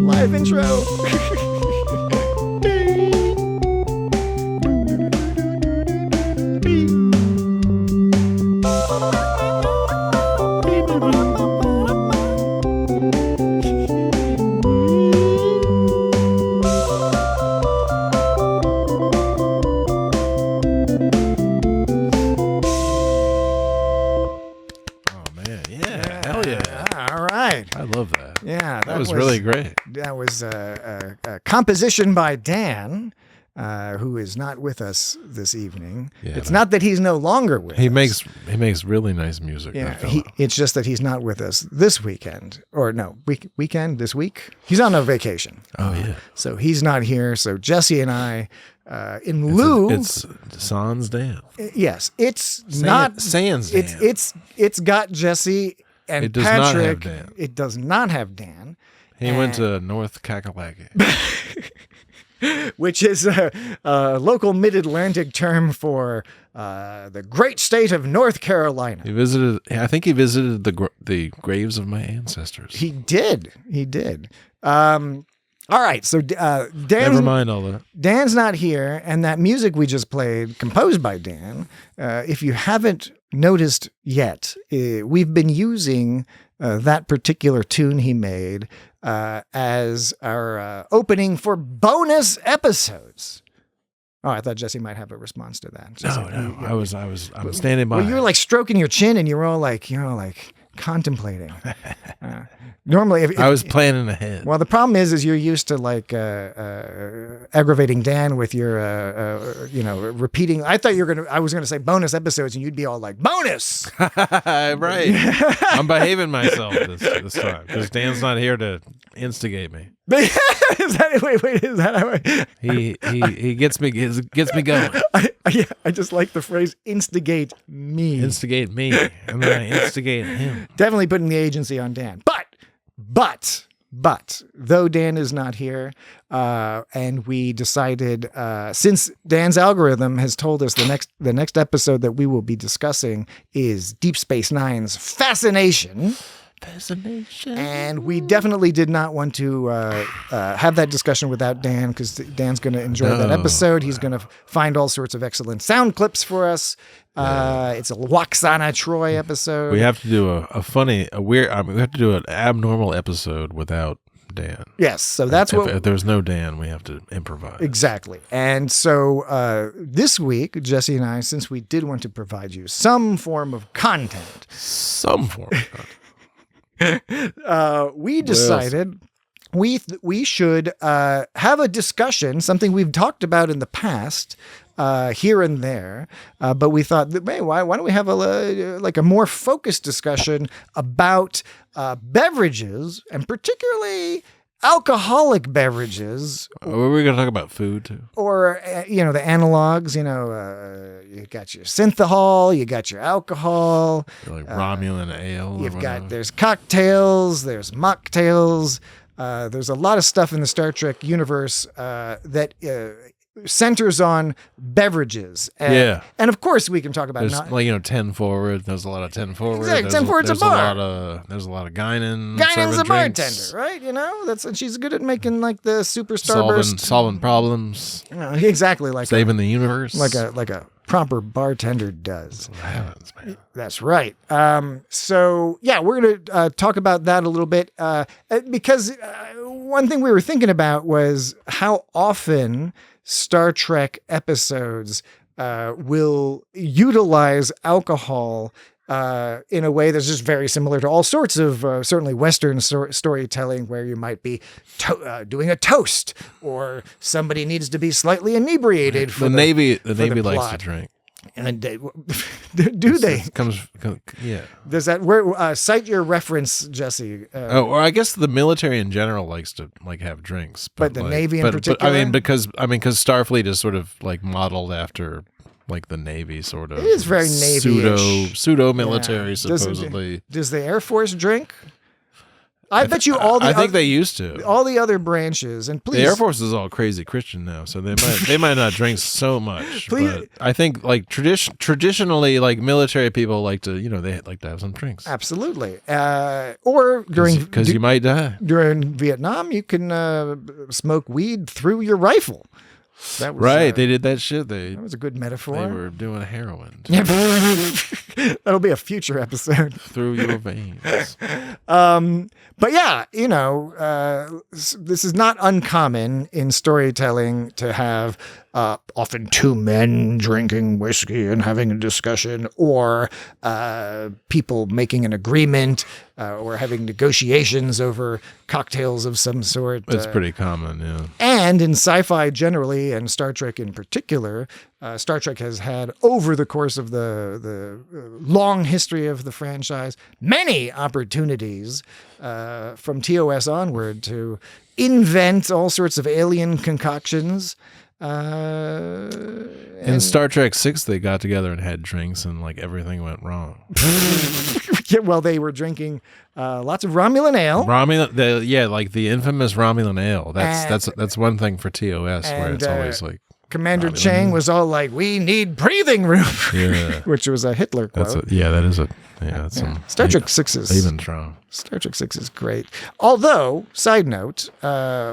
Live intro. I love that. Yeah, that was really great. That was a composition by Dan, who is not with us this evening. Yeah, it's not that he's no longer with us. He makes really nice music. Yeah, it's just that he's not with us this weekend. Or no, weekend this week. He's on a vacation. Oh yeah. So he's not here. So Jesse and I, in lieu, it's Sans Dan. Yes, it's not Sans Dan. It's got Jesse. And it does Patrick, not have Dan. It does not have Dan. He went to North Kakalaki. Which is a local mid-Atlantic term for the great state of North Carolina. I think he visited the graves of my ancestors. He did. All right, so never mind all that. Dan's not here, and that music we just played, composed by Dan, if you haven't noticed yet, we've been using that particular tune he made as our opening for bonus episodes. Oh, I thought Jesse might have a response to that. Jesse, no, I'm standing by. Well, you were like stroking your chin, and you were all like, contemplating. Normally, I was planning ahead. Well, the problem is you're used to like aggravating Dan with your, repeating. I thought I was gonna say bonus episodes, and you'd be all like bonus. Right. I'm behaving myself this time because Dan's not here to instigate me. Is that how he gets me going. I just like the phrase instigate me. Instigate me, and then I instigate him. Definitely putting the agency on Dan. But though Dan is not here, and we decided, since Dan's algorithm has told us the next episode that we will be discussing is Deep Space Nine's Fascination. And we definitely did not want to have that discussion without Dan, because Dan's going to enjoy that episode. He's going to find all sorts of excellent sound clips for us. It's a Waxana Troy episode. We have to do we have to do an abnormal episode without Dan. Yes, so that's if there's no Dan, we have to improvise. Exactly. And so this week, Jesse and I, since we did want to provide you some form of content. We decided we should have a discussion, something we've talked about in the past, here and there, but we thought, hey, why don't we have a more focused discussion about beverages, and particularly alcoholic beverages. Were we going to talk about food too? Or, the analogs, you got your synthahol, you got your alcohol. Like Romulan ale. There's cocktails, there's mocktails. There's a lot of stuff in the Star Trek universe that centers on beverages. And of course we can talk about... There's 10 forward. There's a lot of 10 forward. Exactly, 10 forward's a bar. There's a lot of Guinan. Guinan's a bartender, right? She's good at making like the super starburst. Solving problems. Exactly. Saving the universe. Like a proper bartender does. That's what happens, man. That's right. So yeah, we're going to talk about that a little bit because one thing we were thinking about was how often Star Trek episodes will utilize alcohol in a way that's just very similar to all sorts of certainly Western storytelling, where you might be doing a toast, or somebody needs to be slightly inebriated. The Navy likes to drink. And do they? Yeah. Does that cite your reference, Jesse? Or I guess the military in general likes to have drinks, but the Navy in particular. Because Starfleet is sort of like modeled after like the Navy, sort of. It is very Navy-ish. Pseudo military, supposedly. Does the Air Force drink? I bet you I think they used to. all the other branches, and please, The Air Force is all crazy Christian now, so they might not drink so much. Please- but I think like traditionally, like military people like to, they like to have some drinks. absolutely. Or Because you might die. during Vietnam, you can smoke weed through your rifle. That was Right, they did that shit. That was a good metaphor. they were doing heroin That'll be a future episode. through your veins. But yeah, this is not uncommon in storytelling to have often two men drinking whiskey and having a discussion, or people making an agreement, or having negotiations over cocktails of some sort. It's pretty common, yeah. And in sci-fi generally, and Star Trek in particular, Star Trek has had, over the course of the long history of the franchise, many opportunities from TOS onward to invent all sorts of alien concoctions. In Star Trek 6, they got together and had drinks, and like everything went wrong. Yeah, well, they were drinking lots of Romulan ale. Like the infamous Romulan ale. That's one thing for TOS, where it's always like Commander Romulan. Chang was all like, "We need breathing room," which was a Hitler quote. Star Trek 6 is Lebensraum. Star Trek 6 is great. Although, side note,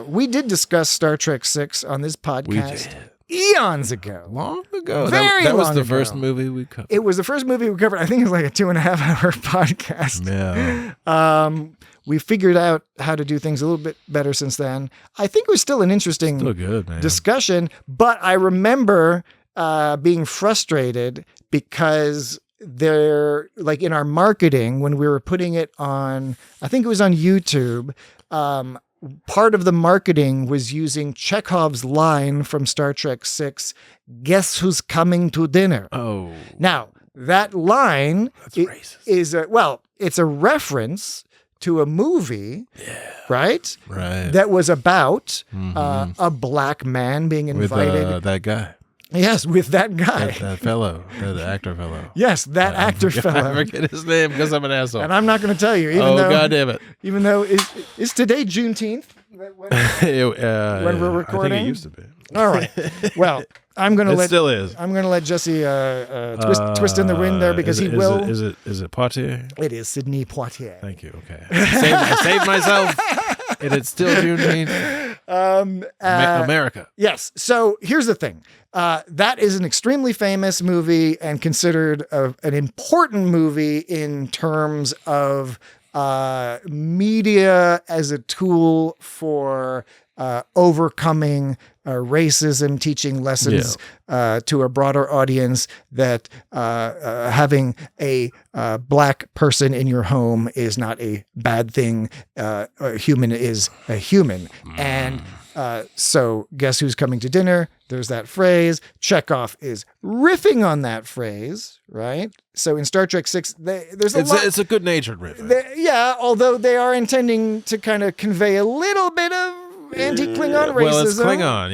we did discuss Star Trek 6 on this podcast eons ago. Long ago. Very that was long the ago. first movie we covered. It was the first movie we covered. I think it was like a 2.5 hour podcast. Yeah. We figured out how to do things a little bit better since then. I think it was still an interesting Still good, man. discussion, but I remember being frustrated because they're like in our marketing when we were putting it on, I think it was on YouTube. Part of the marketing was using Chekhov's line from Star Trek 6, "Guess who's coming to dinner?" Oh. Now, that line racist. It's a reference to a movie, right? Right. That was about a black man being invited. With that guy. Yes, with that guy. That fellow. That actor fellow. Yes, that actor fellow. I forget his name because I'm an asshole. And I'm not going to tell you, God damn it. Even though is today Juneteenth? When we're recording? I think it used to be. All right. Well, I'm going to let still is. I'm going to let Jesse twist in the wind there because he will. Is it Poitiers? It is Sidney Poitier. Thank you. Okay. I saved myself. And it's still Juneteenth. America. Yes. So here's the thing. That is an extremely famous movie and considered an important movie in terms of media as a tool for overcoming racism, teaching lessons to a broader audience that having a black person in your home is not a bad thing. A human is a human. And so guess who's coming to dinner? There's that phrase. Chekhov is riffing on that phrase, right? So in Star Trek 6, there's a lot. It's a good-natured riff. Although they are intending to kind of convey a little bit of anti-Klingon racism. Well, it's Klingon,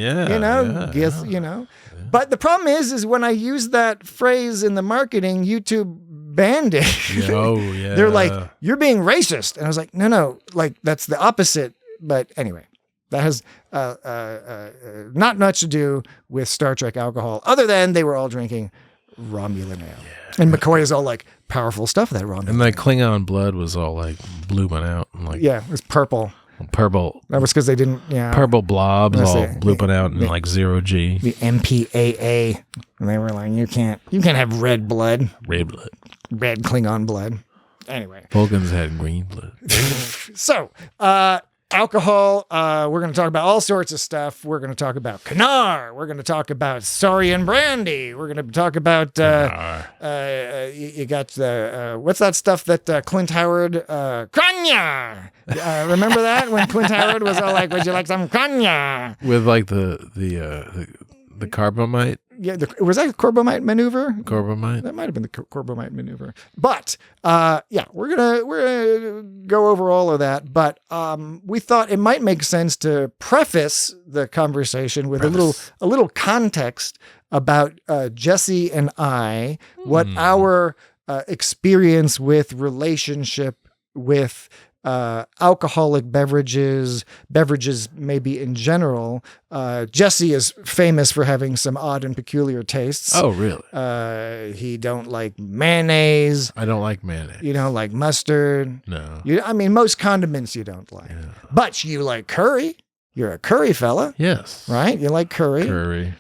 yeah. But the problem is when I use that phrase in the marketing, YouTube banned it. Oh, yeah. They're like, "You're being racist," and I was like, "No, like that's the opposite." But anyway. That has not much to do with Star Trek alcohol, other than they were all drinking Romulan ale. Yeah. And McCoy is all like, "Powerful stuff, that Romulan." And that Klingon blood was all like blooming out. And like, it was purple. Purple. That was because they didn't, Purple blobs all blooping out in like 0G. The MPAA. And they were like, you can't have red blood. Red blood. Red Klingon blood. Anyway. Vulcans had green blood. So, alcohol, we're going to talk about all sorts of stuff. We're going to talk about Kanar. We're going to talk about Saurian brandy. We're going to talk about, you got the, what's that stuff that Clint Howard, Kranya. Remember that when Clint Howard was all like, "Would you like some Kranya?" With like the carbamite? Yeah, was that a Corbomite maneuver? Corbomite? That might have been the Corbomite maneuver. But we're gonna go over all of that. But we thought it might make sense to preface the conversation with a little context about Jesse and I, what our experience with relationship with alcoholic beverages maybe in general. Jesse is famous for having some odd and peculiar tastes. Oh, really? He don't like mayonnaise. I don't like mayonnaise. You don't like mustard. No. I mean, most condiments you don't like. Yeah. But you like curry. You're a curry fella. Yes. Right? You like curry. Curry.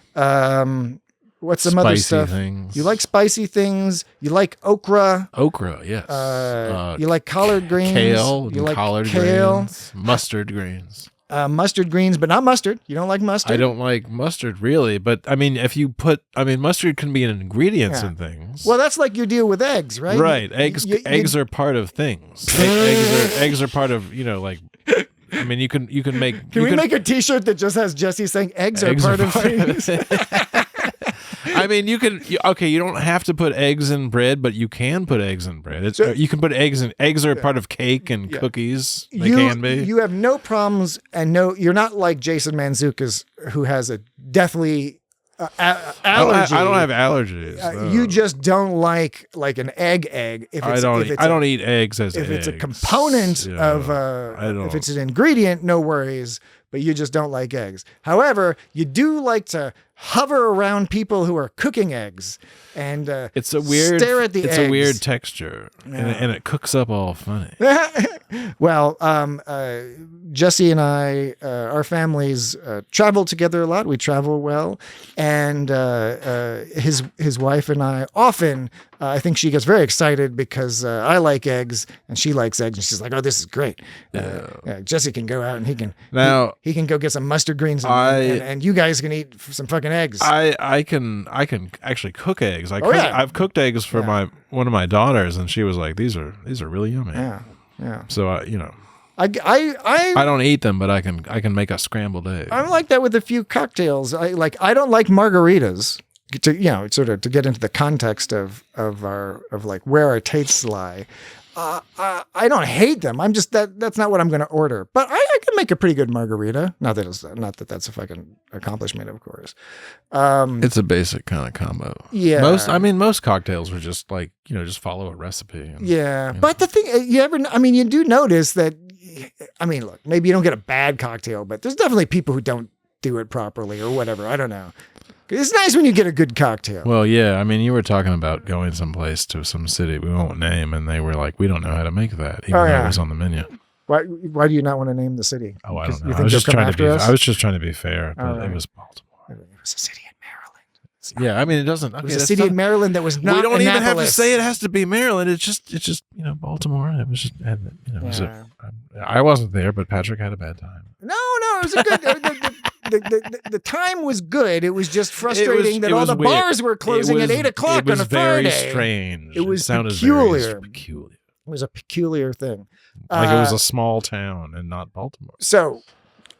What's some other stuff? Things. You like spicy things. You like okra. Okra, yes. You like collard greens. Kale. You like collard kale. Greens. Mustard greens. Mustard greens, but not mustard. You don't like mustard? I don't like mustard really, but I mean, mustard can be an ingredient in things. Well, that's like your deal with eggs, right? Right. Eggs are part of things. eggs are part of, like, I mean, you can make. Can we make a T-shirt that just has Jesse saying eggs are part of things? I mean, you don't have to put eggs in bread, but you can put eggs in bread. You can put eggs in. Eggs are part of cake and cookies. They can be. You have no problems, and you're not like Jason Mantzoukas, who has a deathly allergy. I don't have allergies. No. You just don't like an egg. I don't eat eggs as if eggs. it's a component of if it's an ingredient, no worries. But you just don't like eggs. However, you do like to hover around people who are cooking eggs and stare at the eggs. It's a weird texture, and it cooks up all funny. Well, Jesse and I, our families travel together a lot. We travel well, and his wife and I often. I think she gets very excited because I like eggs and she likes eggs, and she's like, "Oh, this is great." Jesse can go out and he can go get some mustard greens, and you guys can eat some fucking eggs. I can actually cook eggs. I've cooked eggs for one of my daughters, and she was like, "These are really yummy." Yeah. So I don't eat them, but I can make a scrambled egg. I'm like that with a few cocktails. I don't like margaritas. To sort of to get into the context of like where our tastes lie. I don't hate them. I'm just that's not what I'm going to order. But I can make a pretty good margarita. Not that that's a fucking accomplishment, of course. It's a basic kind of combo. Yeah. Most cocktails are just like just follow a recipe. But the thing you do notice that. Look, maybe you don't get a bad cocktail, but there's definitely people who don't do it properly or whatever. I don't know. It's nice when you get a good cocktail. Well, yeah. You were talking about going someplace to some city we won't name, and they were like, "We don't know how to make that," even though it was on the menu. Why do you not want to name the city? Oh, I don't know. You think I was just trying to be fair, but it was Baltimore. It was a city in Maryland. Yeah, it doesn't. It was a city in Maryland that was not. We don't Annapolis. even have to say it has to be Maryland. It's just Baltimore. It was just I wasn't there, but Patrick had a bad time. No, it was a good. The time was good. It was just frustrating that all the bars were closing at 8:00 on a Friday. It was very strange. It was peculiar. It was a peculiar thing. Like it was a small town and not Baltimore. So,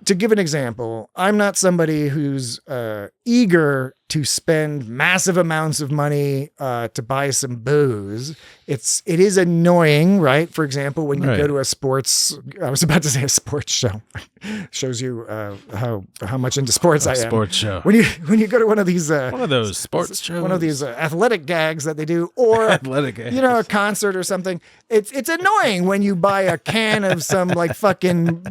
to give an example, I'm not somebody who's eager to spend massive amounts of money to buy some booze. It is annoying, right? For example, when you go to a sports show, shows you how much into sports I am. Sports show. When you go to one of these those sports shows, one of these athletic gags that they do, or athletic gags. A concert or something. It's annoying when you buy a can of some like fucking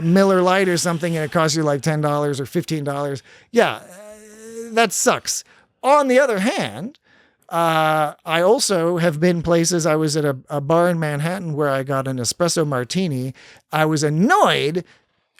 Miller Lite or something and it costs you like $10 or $15. Yeah. That sucks. On the other hand, I also have been places. I was at a bar in Manhattan where I got an espresso martini. I was annoyed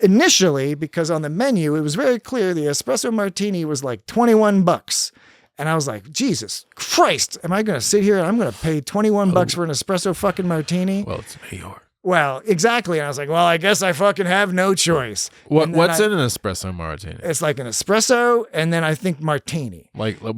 initially because on the menu, it was very clear the espresso martini was like $21. And I was like, Jesus Christ, am I going to sit here and I'm going to pay $21 for an espresso fucking martini? Well, it's New York. Well, exactly. And I was like, well, I guess I fucking have no choice. What's in an espresso martini? It's like an espresso and then I think martini. Like what?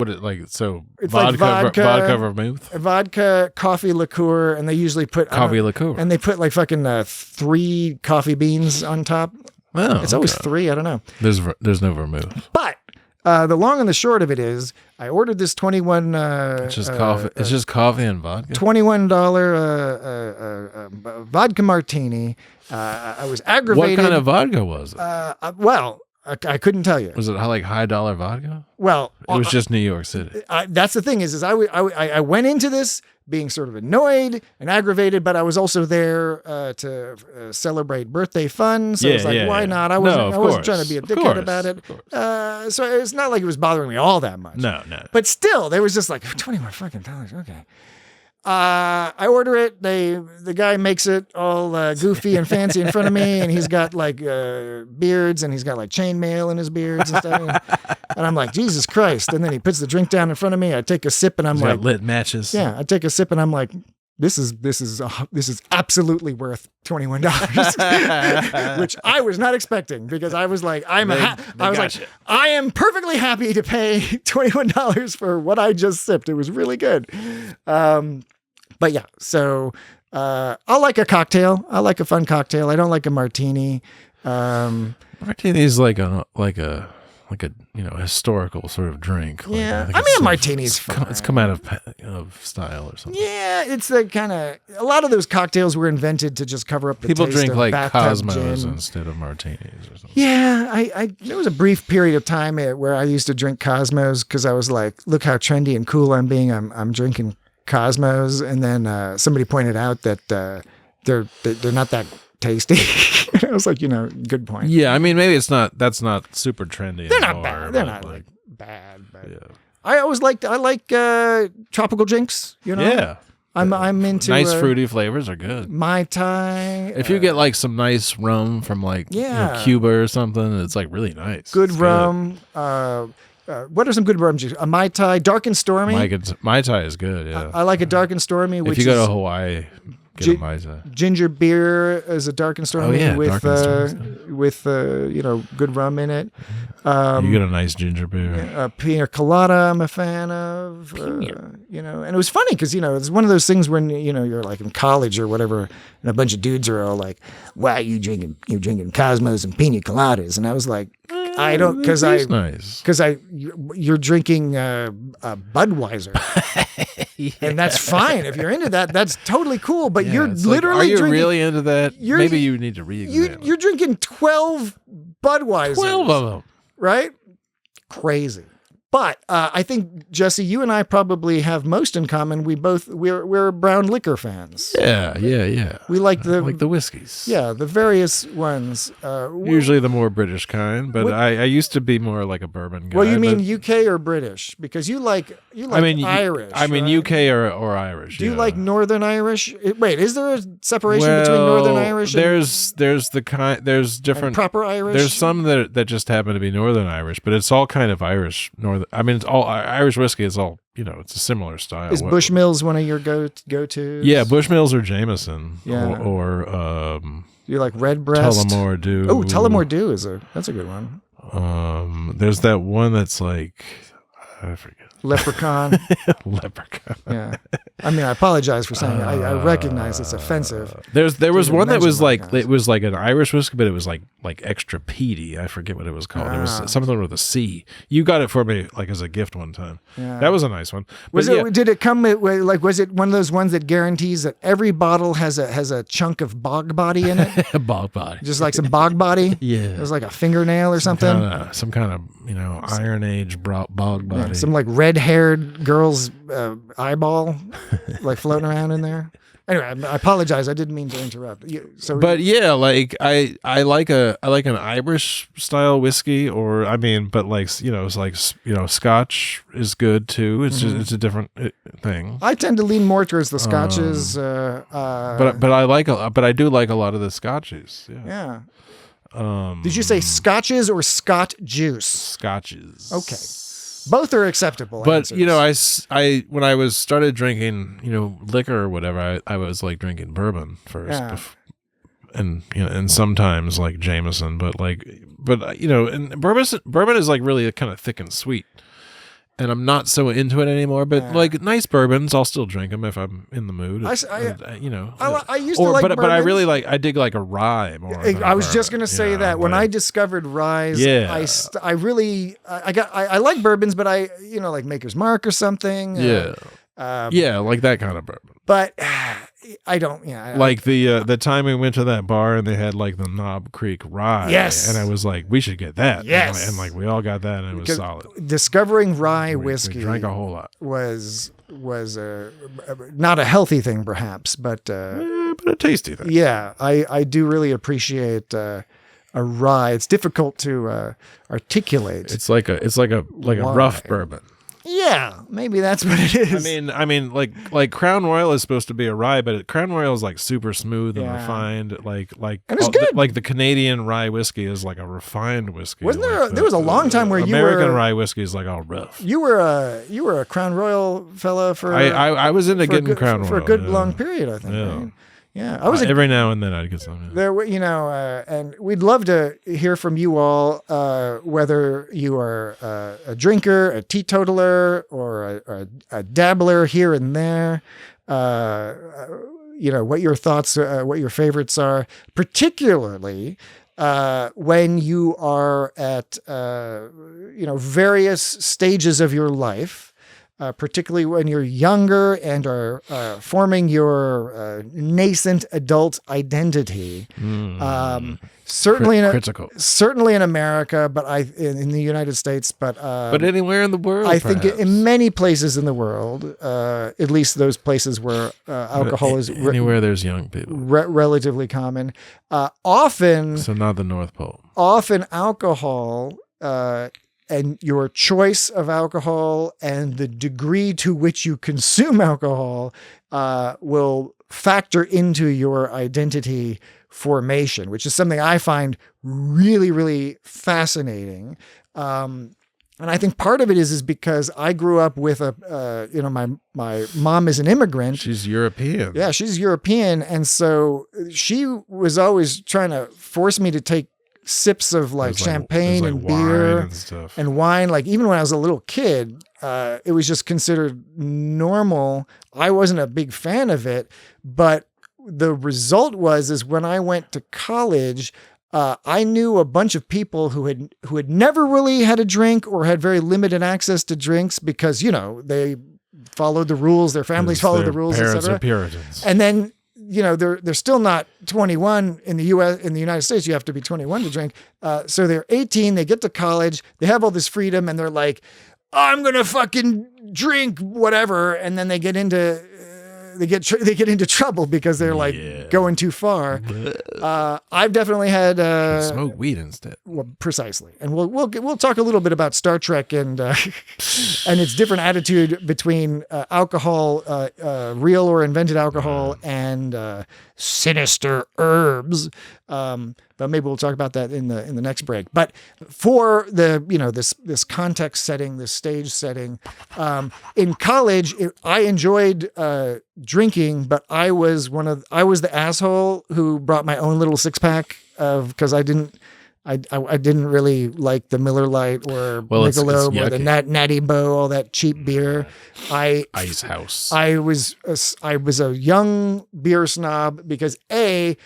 So it's vodka, like vodka vermouth, vodka, coffee liqueur, and they usually put coffee liqueur, and they put like fucking 3 coffee beans on top. Oh, it's always 3. I don't know. There's no vermouth, but. The long and the short of it is, I ordered this 21. It's just coffee. It's just coffee and vodka. $21 vodka martini. I was aggravated. What kind of vodka was it? Well, I couldn't tell you. Was it like high dollar vodka? Well, it was just New York City. That's the thing is I went into this being sort of annoyed and aggravated, but I was also there to celebrate birthday fun. So it's like, why not? I wasn't trying to be a dickhead about it. So it's not like it was bothering me all that much. No. But still, there was just like $21 fucking dollars. Okay. I order it. The guy makes it all goofy and fancy in front of me, and he's got like beards, and he's got like chainmail in his beards and stuff. And I'm like, Jesus Christ! And then he puts the drink down in front of me. I take a sip, and I'm like, lit matches. Yeah, I take a sip, and I'm like, this is absolutely worth $21, which I was not expecting because I was like, I am perfectly happy to pay $21 for what I just sipped. It was really good. But yeah, so I like a cocktail. I like a fun cocktail. I don't like a martini. Martini is like a historical sort of drink. Like, yeah, I mean a martini's fun. It's come out of style or something. Yeah, it's the kind of a lot of those cocktails were invented to just cover up the people taste drink of like bathtub Cosmos gin. instead of martinis or something. Yeah, I there was a brief period of time where I used to drink Cosmos because I was like, look how trendy and cool I'm being. I'm drinking Cosmos, and then somebody pointed out that they're not that tasty. I was like, good point. Yeah, I mean, maybe that's not super trendy. They're anymore, not bad. They're not like bad. But yeah. I like tropical drinks. Yeah. I'm into nice fruity flavors are good. Mai Tai. If you get like some nice rum from like Cuba or something, it's like really nice. Good rum. What are some good rum juices? A Mai Tai, dark and stormy. Mai Tai is good. Yeah. I like a dark and stormy. If you go to Hawaii, get a Mai Tai. Ginger beer is a dark and stormy with good rum in it. You get a nice ginger beer. Pina colada, I'm a fan of. And it was funny because it's one of those things when you're like in college or whatever, and a bunch of dudes are all like, "Wow, you're drinking Cosmos and pina coladas," and I was like, I don't, because you're drinking Budweiser, and that's fine if you're into that. That's totally cool. But you're literally, are you drinking, really into that? Maybe you need to re-examine. You're drinking 12 Budweisers, 12 of them, right? Crazy. But I think, Jesse, you and I probably have most in common. We're brown liquor fans. Yeah. We like the whiskeys. Yeah, the various ones. Usually the more British kind, but I used to be more like a bourbon guy. Well, you mean UK or British? Because you like Irish. I mean right? UK or Irish. Do you like Northern Irish? Wait, is there a separation between Northern Irish? There's different proper Irish. There's some that just happen to be Northern Irish, but it's all kind of Irish Northern. I mean, it's all Irish whiskey. It's all it's a similar style. Is Bushmills one of your go-tos? Yeah, Bushmills or Jameson. Yeah. Or you like Redbreast? Tullamore Dew. Oh, Tullamore Dew that's a good one. There's that one that's like I forget. Leprechaun. Leprechaun. Yeah. I mean, I apologize for saying I recognize it's offensive. There was one that was like it was like an Irish whiskey, but it was like extra peaty. I forget what it was called. It was something with a C. You got it for me like as a gift one time. Yeah. That was a nice one. Did it come with, like, was it one of those ones that guarantees that every bottle has a chunk of bog body in it? Bog body. Just like some bog body? Yeah. It was like a fingernail or something? Some kind of Iron Age bog body. Yeah, some like red-haired girl's eyeball like floating around in there. Anyway, I apologize. I didn't mean to interrupt. But yeah, like I like an Irish style whiskey, but like it's like Scotch is good too. It's just it's a different thing. I tend to lean more towards the Scotches. But I do like a lot of the Scotches. Yeah. Did you say Scotches or Scott juice? Scotches. Okay. Both are acceptable. But answers. I when I was started drinking liquor or whatever, I was like drinking bourbon first, and sometimes like Jameson, but and bourbon is like really kind of thick and sweet, and I'm not so into it anymore. But like nice bourbons, I'll still drink them if I'm in the mood. I used to like but bourbons. I really I dig like a rye more. I was just gonna say that when I discovered rye, I like bourbons, but like Maker's Mark or something. Yeah, like that kind of bourbon. But I don't. Yeah, like the time we went to that bar and they had like the Knob Creek Rye. Yes. And I was like, we should get that. Yes. And like we all got that and it was Because solid. discovering rye We whiskey drank a whole lot. was not a healthy thing, perhaps, but But a tasty thing. yeah, I do really appreciate a rye. It's difficult to articulate. It's like a Why? rough bourbon. Yeah, maybe that's what it is. I mean, like Crown Royal is supposed to be a rye, but Crown Royal is like super smooth and Yeah. refined. Like And it's good. like the Canadian rye whiskey is like a refined whiskey. Wasn't like there? There was a long time where American you were rye whiskey is like all rough. You were a Crown Royal fella for I was into for a getting good, Crown Royal for a good yeah. long period. I think. Yeah. Right? Yeah, I was a every now and then I'd get some. Yeah. there, and we'd love to hear from you all, whether you are a drinker, a teetotaler, or a dabbler here and there. What your thoughts, what your favorites are, particularly when you are at various stages of your life. Particularly when you're younger and are forming your nascent adult identity. Certainly critical. Certainly in America, but in the United States, but anywhere in the world, I think perhaps. in many places in the world, at least those places where alcohol is anywhere there's young people, relatively common. Often, so not the North Pole. Often alcohol. And your choice of alcohol and the degree to which you consume alcohol will factor into your identity formation, which is something I find really, really fascinating. And I think part of it is because I grew up with my mom is an immigrant. She's European. Yeah, she's European. And so she was always trying to force me to take sips of champagne and beer and wine. Like even when I was a little kid, it was just considered normal. I wasn't a big fan of it, but the result is when I went to college, I knew a bunch of people who had never really had a drink or had very limited access to drinks because, they followed the rules, their families followed the rules, parents etc. are Puritans. And then they're still not 21 in the U.S. In the United States, you have to be 21 to drink. So they're 18. They get to college. They have all this freedom, and they're like, "I'm gonna fucking drink whatever." And then they get into they get into trouble because they're going too far. I've definitely had smoke weed instead. Well, precisely, and we'll talk a little bit about Star Trek and its different attitude between alcohol, real or invented alcohol, and sinister herbs. But maybe we'll talk about that in the next break. But for the this context setting, this stage setting, in college, I enjoyed drinking, but I was the asshole who brought my own little 6-pack because I didn't really like the Miller Lite or Michelob or the Natty Boh, all that cheap beer. Ice House. I was a young beer snob because I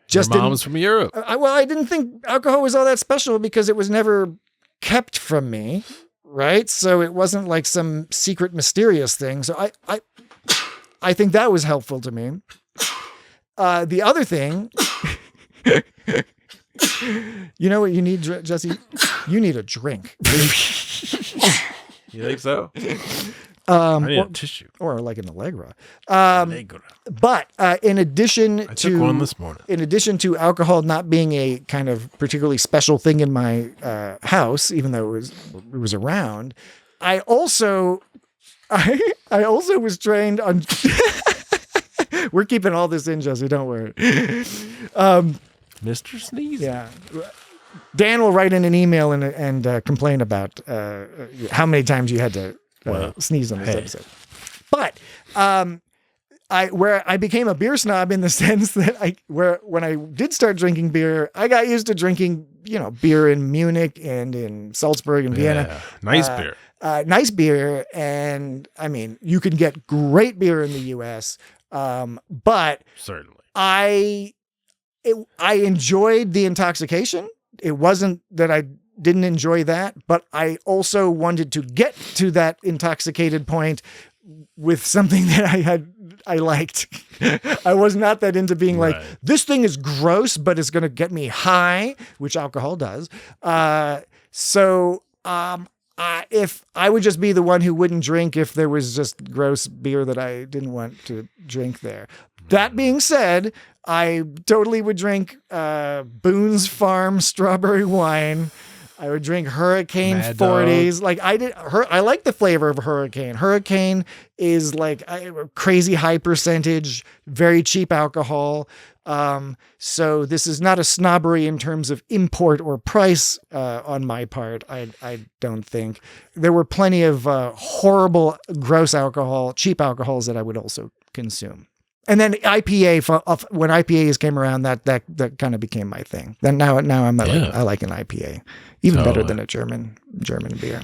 just Your mom's from Europe. I didn't think alcohol was all that special because it was never kept from me, right? So it wasn't like some secret mysterious thing. So I think that was helpful to me. The other thing, you know what you need, Jesse? You need a drink. You think so? I need a tissue. Or like an Allegra. But in addition I took one this morning. In addition to alcohol not being a kind of particularly special thing in my house, even though it was around, I also was trained on. We're keeping all this in, Jesse. Don't worry. Mr. Sneeze. Yeah. Dan will write in an email and complain about how many times you had to sneeze on this episode. But I became a beer snob in the sense that when I did start drinking beer, I got used to drinking beer in Munich and in Salzburg and Vienna. Nice beer. Nice beer, and I mean you can get great beer in the U.S. But certainly I enjoyed the intoxication. It wasn't that I didn't enjoy that, but I also wanted to get to that intoxicated point with something that I liked. I was not that into being like, Right. this thing is gross, but it's going to get me high, which alcohol does. If I would just be the one who wouldn't drink if there was just gross beer that I didn't want to drink there. That being said, I totally would drink Boone's Farm strawberry wine. I would drink Hurricane Mad 40s. Like I like the flavor of Hurricane. Hurricane is like crazy high percentage, very cheap alcohol. So this is not a snobbery in terms of import or price on my part. I don't think. There were plenty of horrible, gross alcohol, cheap alcohols that I would also consume. And then IPA, when IPAs came around, that kind of became my thing. Then now I like an IPA, even better than a German beer.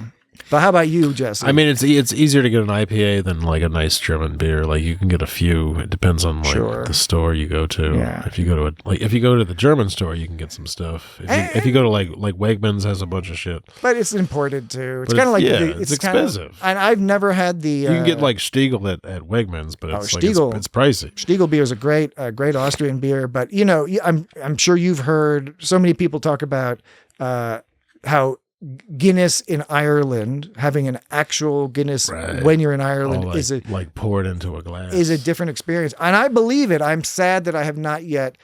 But how about you, Jesse? I mean, it's easier to get an IPA than like a nice German beer. Like you can get a few. It depends on like the store you go to. Yeah. If you go to the German store, you can get some stuff. If you go to like Wegmans has a bunch of shit. But it's imported too. It's kind of like it's expensive. And I've never had the. You can get like Stiegel at Wegmans, but it's Stiegel. It's pricey. Stiegel beer is a great Austrian beer, but I'm sure you've heard so many people talk about how Guinness in Ireland, having an actual Guinness when you're in Ireland is poured into a glass is a different experience. And I believe it. I'm sad that I have not yet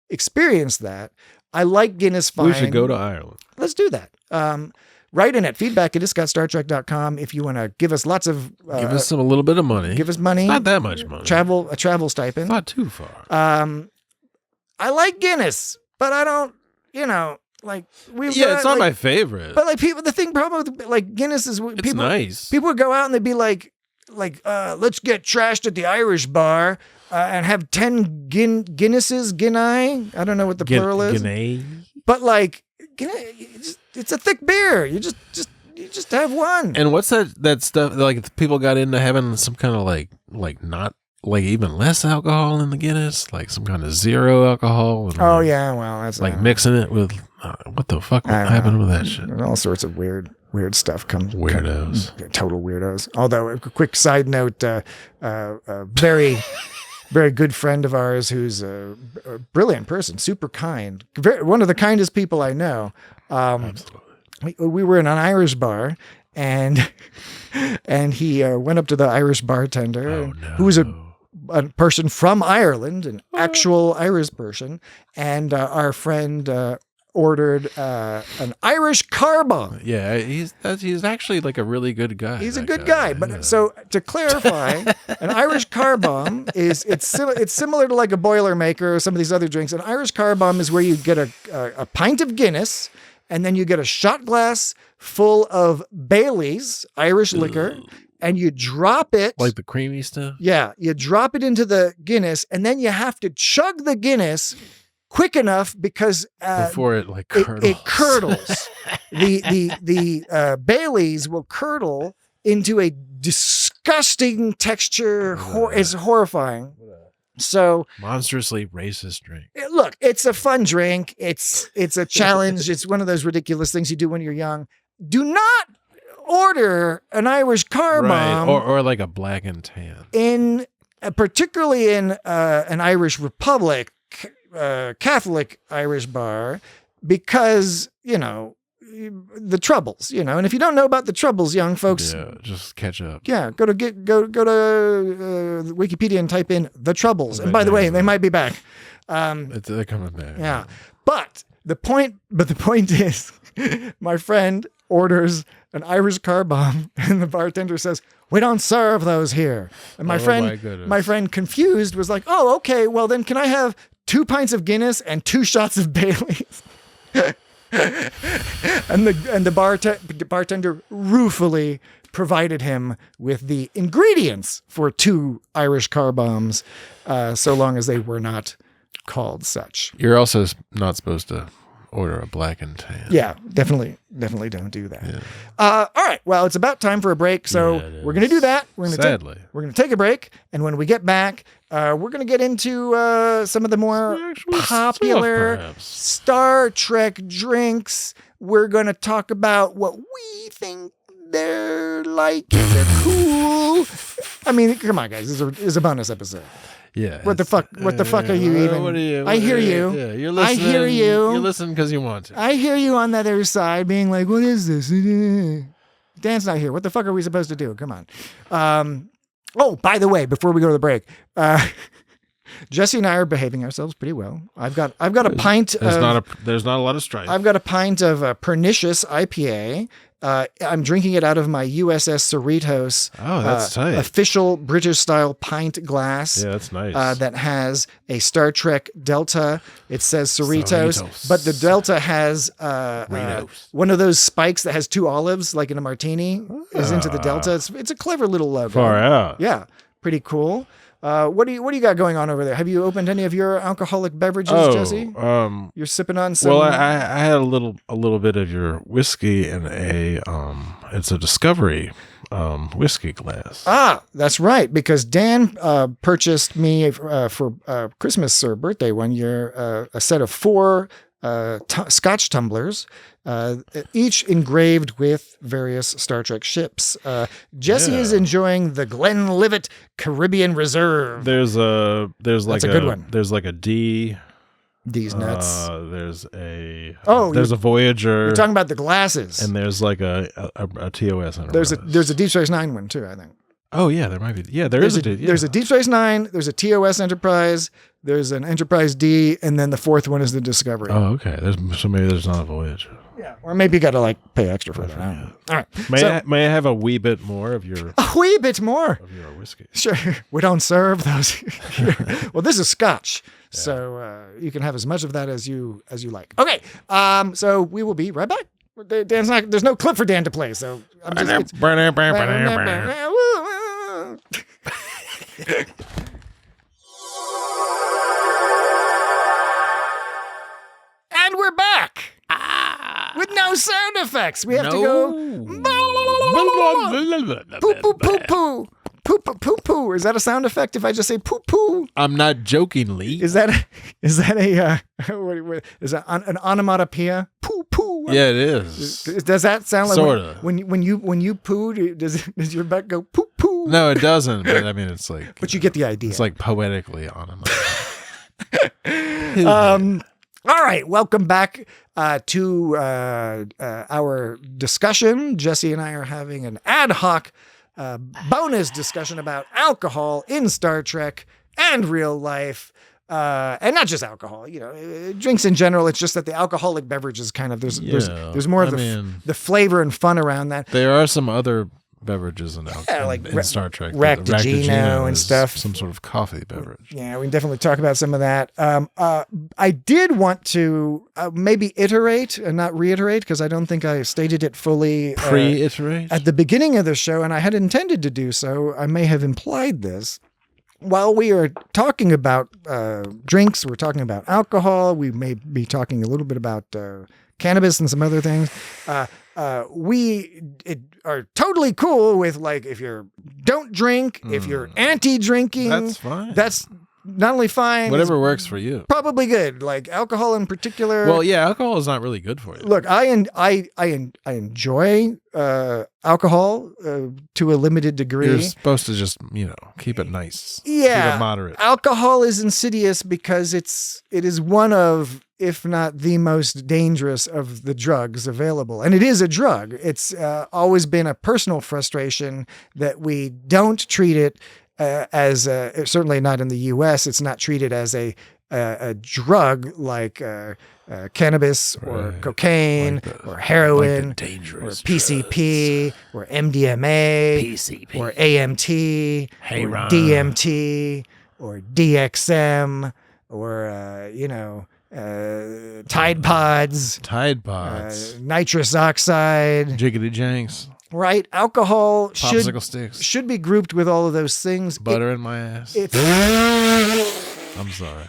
experienced that. I like Guinness fine. We should go to Ireland. Let's do that. Write in at feedback@iscottstartrek.com if you want to give us lots of give us a little bit of money. Give us money. Not that much money. A travel stipend. Not too far. I like Guinness, but I don't, like it's not my favorite. But like problem with like Guinness is it's nice. People would go out and they'd be like let's get trashed at the Irish bar and have 10 Guinnesses. I don't know what the plural is. Guinea. But like it's a thick beer. You just have one. And what's that stuff? Like people got into having some kind of like not. Like even less alcohol in the Guinness, like some kind of zero alcohol. And that's like mixing it with what the fuck happened with that shit? All sorts of weird stuff comes. Weirdos, total weirdos. Although a quick side note, a very very good friend of ours who's a brilliant person, super kind, one of the kindest people I know. Absolutely. We were in an Irish bar. And he went up to the Irish bartender, who was a person from Ireland, an actual Irish person, and our friend ordered an Irish car bomb. Yeah, he's actually like a really good guy. He's a good guy. But so to clarify, an Irish car bomb it's similar to like a Boilermaker or some of these other drinks. An Irish car bomb is where you get a pint of Guinness. And then you get a shot glass full of Bailey's, Irish liquor, and you drop it. Like the creamy stuff? Yeah. You drop it into the Guinness, and then you have to chug the Guinness quick enough because before it like curdles. It curdles. the Bailey's will curdle into a disgusting texture. It's horrifying. So monstrously racist drink. Look, it's a fun drink. It's a challenge. It's one of those ridiculous things you do when you're young. Do not order an Irish car bomb, or like a black and tan. Particularly in an Irish Republic, Catholic Irish bar, because the Troubles, and if you don't know about the Troubles, young folks, just catch up. Yeah, go to Wikipedia and type in the Troubles. And by the way, they might be back. They're coming back. Yeah, but the point is, my friend orders an Irish car bomb, and the bartender says, "We don't serve those here." And my friend, confused, was like, "Oh, okay. Well, then can I have 2 pints of Guinness and 2 shots of Bailey's?" and the bartender ruefully provided him with the ingredients for 2 Irish car bombs, so long as they were not called such. You're also not supposed to order a black and tan. Yeah, definitely don't do that. Yeah. All right, well, it's about time for a break, so we're going to do that. We're going to take a break, and when we get back, we're going to get into some of the more popular Star Trek drinks. We're going to talk about what we think they're like, if they're cool, I mean, come on, guys. This is a bonus episode. Yeah. What the fuck? What the fuck are you even? What are you? I hear you. Yeah, you're listening. I hear you. You listen because you want to. I hear you on the other side being like, what is this? Dan's not here. What the fuck are we supposed to do? Come on. Oh, by the way, before we go to the break, Jesse and I are behaving ourselves pretty well. I've got a pint. There's not a lot of strife. I've got a pint of Pernicious IPA. I'm drinking it out of my USS Cerritos. Oh, that's tight. Official British style pint glass. Yeah, that's nice. That has a Star Trek Delta. It says Cerritos, but the Delta has one of those spikes that has two olives, like in a martini, is into the Delta. It's a clever little logo. Far out. Yeah, pretty cool. What do you got going on over there? Have you opened any of your alcoholic beverages, Jesse? You're sipping on some. Well, I had a little bit of your whiskey in it's a Discovery whiskey glass. Ah, that's right, because Dan purchased me for Christmas or birthday one year a set of 4 Scotch tumblers, each engraved with various Star Trek ships. Jesse is enjoying the Glenlivet Caribbean Reserve. There's a good one. There's like a D. These nuts. There's a You're Voyager. talking about the glasses. And there's like a TOS. There's a Deep Space Nine one too, I think. Oh yeah, there might be. Yeah, there's a Deep Space Nine. There's a TOS Enterprise. There's an Enterprise D, and then the 4th one is the Discovery. Oh, okay. So maybe there's not a Voyager. Yeah, or maybe you got to pay extra for that. I don't know. All right. May I have a wee bit more of your? A wee bit more of your whiskey. Sure. We don't serve those here. Well, this is Scotch, so you can have as much of that as you like. Okay. So we will be right back. Dan's not. There's no clip for Dan to play, so I'm just. And we're back with no sound effects. We have to go poo poo poo poo poo poo poo poo. Is that a sound effect if I just say poo poo? I'm not jokingly. Is that an onomatopoeia? Poo poo. Yeah, it is. Does that sound like sorta when you poo? Does your butt go poo poo? No, it doesn't. But I mean, it's like. But you get the idea. It's like poetically on All right, welcome back to our discussion. Jesse and I are having an ad hoc bonus discussion about alcohol in Star Trek and real life, and not just alcohol. Drinks in general. It's just that the alcoholic beverages kind of there's more of the flavor and fun around that. There are some other beverages in Star Trek. Ractigino and stuff. Some sort of coffee beverage. Yeah, we can definitely talk about some of that. I did want to maybe iterate and not reiterate, because I don't think I stated it fully. Pre-iterate? At the beginning of the show, and I had intended to do so. I may have implied this. While we are talking about drinks, we're talking about alcohol, we may be talking a little bit about cannabis and some other things. We are totally cool with, if you don't drink, if you're anti-drinking, that's fine. That's not only fine, whatever works for you. Probably good. Like alcohol in particular. Well, yeah, alcohol is not really good for you. Look, I enjoy alcohol to a limited degree. You're supposed to just keep it nice. Yeah, keep it moderate. Alcohol is insidious because it is one of, if not the most dangerous of the drugs available. And it is a drug. It's always been a personal frustration that we don't treat it as, certainly not in the U.S., it's not treated as a drug like cannabis or cocaine or heroin or PCP or MDMA or AMT or DMT or DXM or, Tide Pods, nitrous oxide, jiggity janks, right? Alcohol should be grouped with all of those things. Butter in my ass. I'm sorry.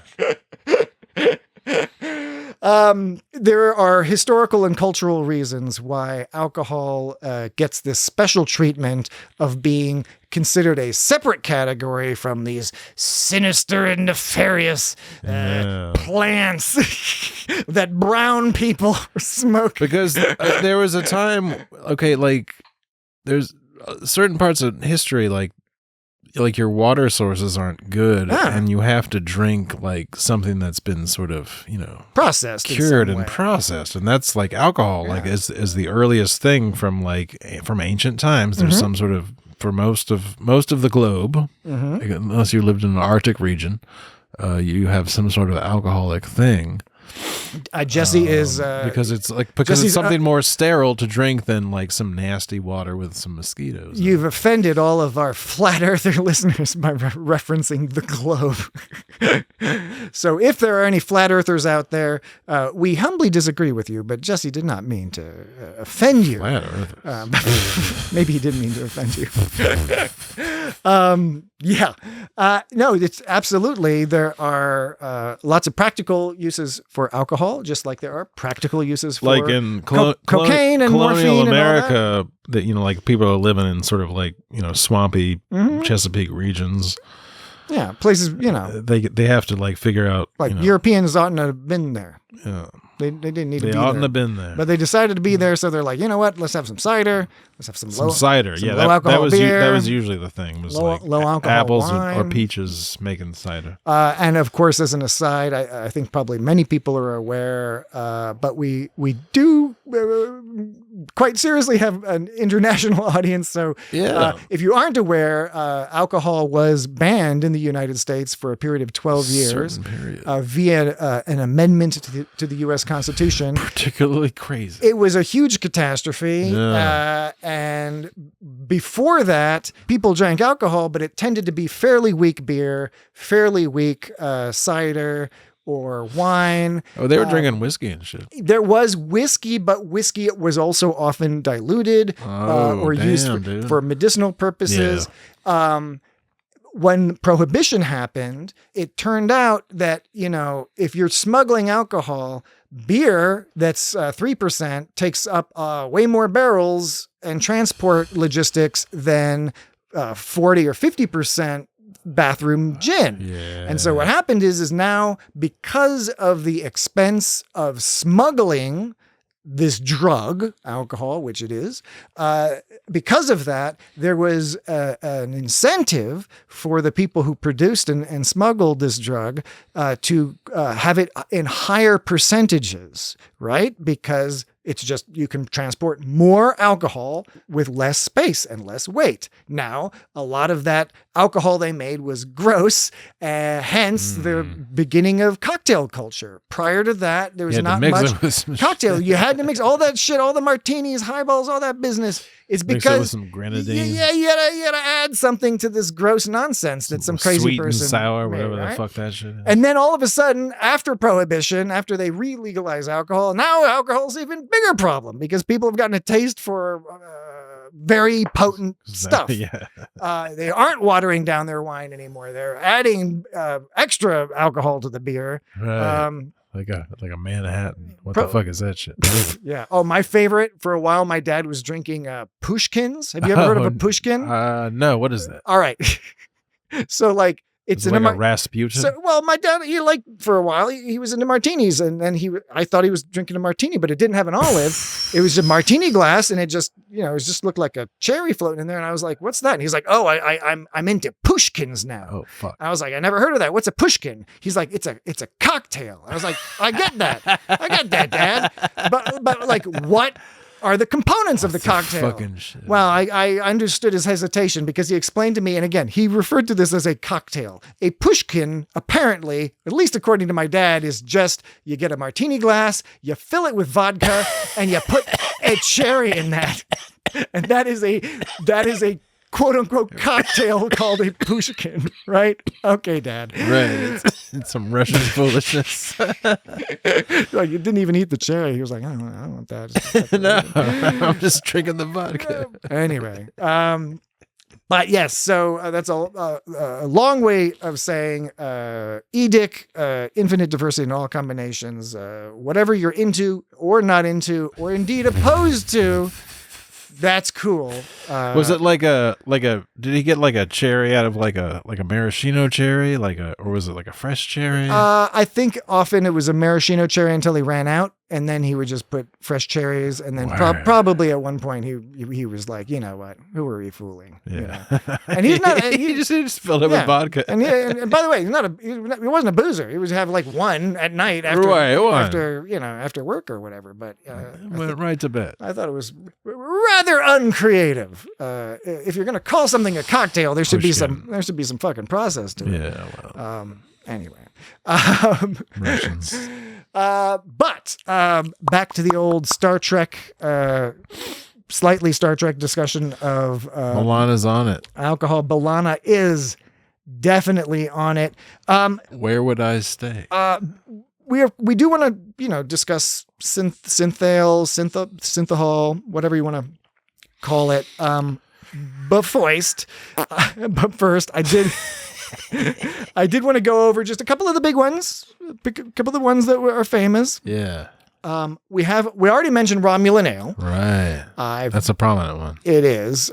There are historical and cultural reasons why alcohol gets this special treatment of being considered a separate category from these sinister and nefarious plants that brown people smoke. Because there was a time, there's certain parts of history, like your water sources aren't good, Ah. and you have to drink like something that's been sort of, Processed, in cured some and way. processed, and that's like alcohol. Like as the earliest thing from ancient times. There's some sort of, for most of the globe, like, unless you lived in an Arctic region, you have some sort of alcoholic thing. Jesse is because it's Jesse's, something more sterile to drink than like some nasty water with some mosquitoes. You've offended all of our flat earther listeners by referencing the globe. So if there are any flat earthers out there, we humbly disagree with you, but Jesse did not mean to offend you. Flat earthers. Maybe he didn't mean to offend you. No, it's absolutely, there are lots of practical uses for alcohol, just like there are practical uses for like in cocaine and colonial morphine America, that like people are living in sort of like swampy Chesapeake regions. Yeah, places, they have to like figure out like Europeans oughtn't to have been there. Yeah. They didn't need to be They there. oughtn't have been there. But they decided to be there, so they're like, you know what? Let's have some cider. Let's have some cider. some Yeah, low that alcohol was beer. that was usually the thing. Was Low alcohol apples or wine. peaches making cider. And of course, as an aside, I think probably many people are aware, but we do quite seriously have an international audience. So if you aren't aware, alcohol was banned in the United States for a period of 12 years via an amendment to the U.S. Constitution. Particularly crazy. It was a huge catastrophe. And before that, people drank alcohol, but it tended to be fairly weak beer, fairly weak cider or wine. Oh, they were drinking whiskey and shit. There was whiskey, but whiskey was also often diluted or used for medicinal purposes. Yeah. When Prohibition happened, it turned out that, if you're smuggling alcohol, beer that's 3% takes up way more barrels and transport logistics than 40 or 50% bathroom gin. Yeah. And so what happened is now, because of the expense of smuggling this drug, alcohol, which it is, because of that, there was an incentive for the people who produced and smuggled this drug to have it in higher percentages, right? Because it's just, you can transport more alcohol with less space and less weight. Now, a lot of that alcohol they made was gross, hence the beginning of cocktail culture. Prior to that, there was not much cocktail. You had to mix all that shit, all the martinis, highballs, all that business. It's because with some grenadine. You gotta add something to this gross nonsense that some crazy sweet person and sour, made, whatever right? the fuck that shit is. And then all of a sudden, after Prohibition, after they re-legalize alcohol, now alcohol's even bigger problem because people have gotten a taste for very potent stuff. They aren't watering down their wine anymore. They're adding extra alcohol to the beer. Right. Like a Manhattan. What the fuck is that shit? Yeah. Oh, my favorite, for a while, my dad was drinking Pushkins. Have you ever heard of a Pushkin? No. What is that? All right. So like, it's like a Rasputin. So, well, my dad, for a while, he was into martinis, and then I thought he was drinking a martini, but it didn't have an olive. It was a martini glass, and it just looked like a cherry floating in there. And I was like, "What's that?" And he's like, "Oh, I'm into Pushkins now." Oh fuck! I was like, "I never heard of that. What's a Pushkin?" He's like, "It's a cocktail." I was like, "I get that, Dad." But like, what are the components of the cocktail? Fucking shit. Well, I understood his hesitation because he explained to me, and again, he referred to this as a cocktail. A Pushkin, apparently, at least according to my dad, is just, you get a martini glass, you fill it with vodka, and you put a cherry in that. And that is a quote unquote cocktail called a Pushkin, right? Okay, Dad. Right. It's some Russian foolishness. Like, you didn't even eat the cherry. He was like, I don't want that. No, I'm just drinking the vodka. Anyway, but yes, so that's a long way of saying edict, infinite diversity in all combinations, whatever you're into or not into, or indeed opposed to. That's cool. Was it like a? Did he get like a cherry out of like a maraschino cherry, or was it like a fresh cherry? I think often it was a maraschino cherry until he ran out. and then he would just put fresh cherries, and then Word. probably at one point he was like, you know what, who are we fooling? Yeah. You know? And he's not. He just filled it with vodka. And by the way, he wasn't a boozer. He would have like one at night after after work or whatever. But went right to bed. I thought it was rather uncreative. If you're gonna call something a cocktail, there should be some fucking process to it. Yeah. Well. Anyway. Russians. But back to the old Star Trek, slightly Star Trek discussion of Milana's on it. Alcohol. Milana is definitely on it. Where would I stay? We do want to discuss synthale, synthahol, whatever you want to call it. But first, I did want to go over just a couple of the big ones, a couple of the ones that are famous. Yeah. We already mentioned Romulan ale. Right. That's a prominent one. It is.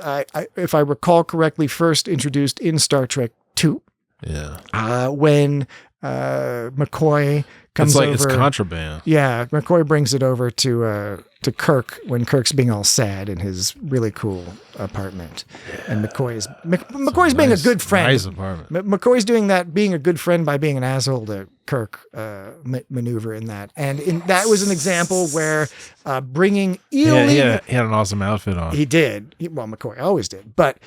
If I recall correctly, first introduced in Star Trek II. Yeah. When McCoy comes over. It's contraband. Yeah. McCoy brings it over to Kirk when Kirk's being all sad in his really cool apartment. And McCoy's being a good friend. Nice apartment. McCoy's doing that, being a good friend by being an asshole to Kirk maneuver in that. And that was an example where bringing Ealing. Yeah, he had an awesome outfit on. He did. McCoy always did. But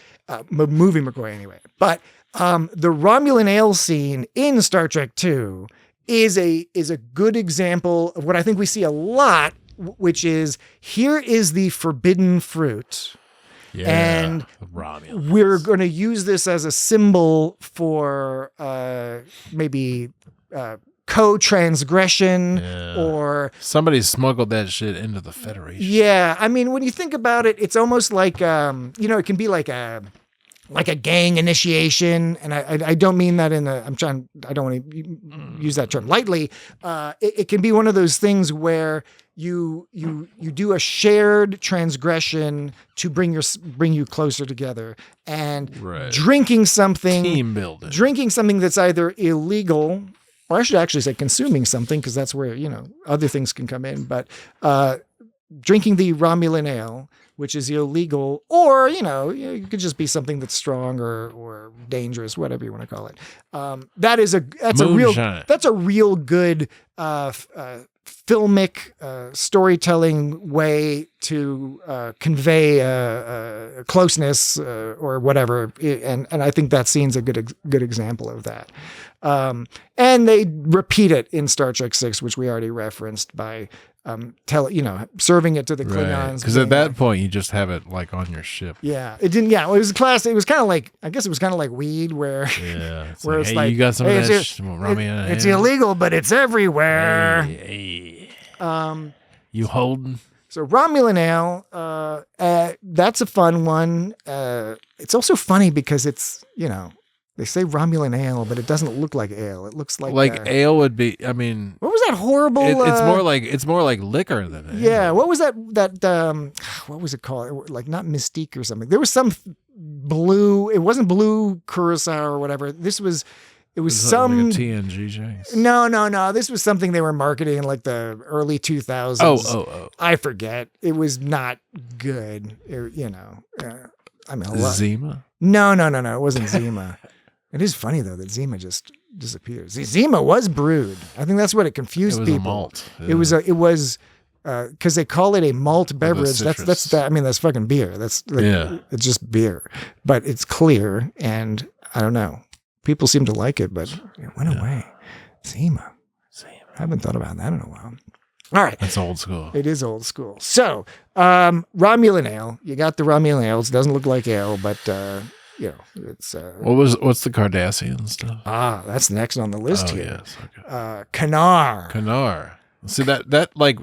movie McCoy anyway. But the Romulan ale scene in Star Trek II is a good example of what I think we see a lot, which is here is the forbidden fruit. Yeah, and Romulans. We're going to use this as a symbol for maybe co-transgression or somebody smuggled that shit into the Federation. Yeah. I mean, when you think about it, it's almost like, it can be like a gang initiation. And I don't mean that I don't want to use that term lightly. It can be one of those things where you do a shared transgression to bring you closer together, and drinking something, team building, drinking something that's either illegal, or I should actually say consuming something, because that's where, other things can come in, but drinking the Romulan ale, which is illegal, or, it could just be something that's strong or dangerous, whatever you want to call it. That's a real good filmic storytelling way to convey closeness or whatever, and I think that scene's a good example of that. And they repeat it in Star Trek VI, which we already referenced by serving it to the Klingons. Because at that point, you just have it like on your ship. Yeah, it didn't. Yeah, it was class. It was kind of like, I guess it was kind of like weed, where it's hey, like, you got some of that it's illegal, but it's everywhere. You holding? So Romulan ale, that's a fun one. It's also funny because it's, they say Romulan ale, but it doesn't look like ale. It looks like ale would be. I mean, what was that horrible? It's more like liquor than ale. Yeah. What was that? What was it called? Like not Mystique or something. There was some blue. It wasn't blue curacao or whatever. It was some like a TNG chase. No. This was something they were marketing in like the early 2000s. Oh. I forget. It was not good. Zima? No. It wasn't Zima. It is funny though that Zima just disappears. Zima was brewed. I think that's what it confused people. It was a malt. Yeah. It was because they call it a malt beverage. That's fucking beer. It's just beer, but it's clear, and I don't know. People seem to like it, but it went away. Zima. I haven't thought about that in a while. All right. That's old school. It is old school. So, Romulan ale. You got the Romulan ale. It doesn't look like ale, but, it's... What's the Cardassian stuff? That's next on the list here. Yes. Okay. Kanar. See, that like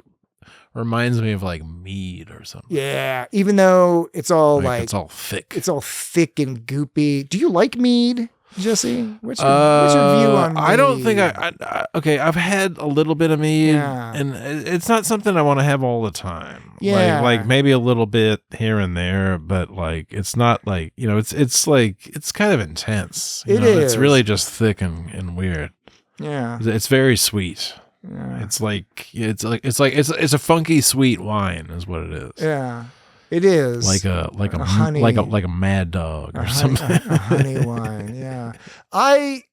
reminds me of like mead or something. Yeah. Even though it's all it's all thick. It's all thick and goopy. Do you like mead, Jesse? What's your view on mead? I don't think I've had a little bit of mead, and it's not something I want to have all the time. Yeah. Like maybe a little bit here and there, but like it's not like, it's like, it's kind of intense. It is. It's really just thick and weird. Yeah. It's very sweet. Yeah. It's a funky sweet wine is what it is. Yeah. It is like a honey, like a mad dog or something. A honey wine. Yeah. I'm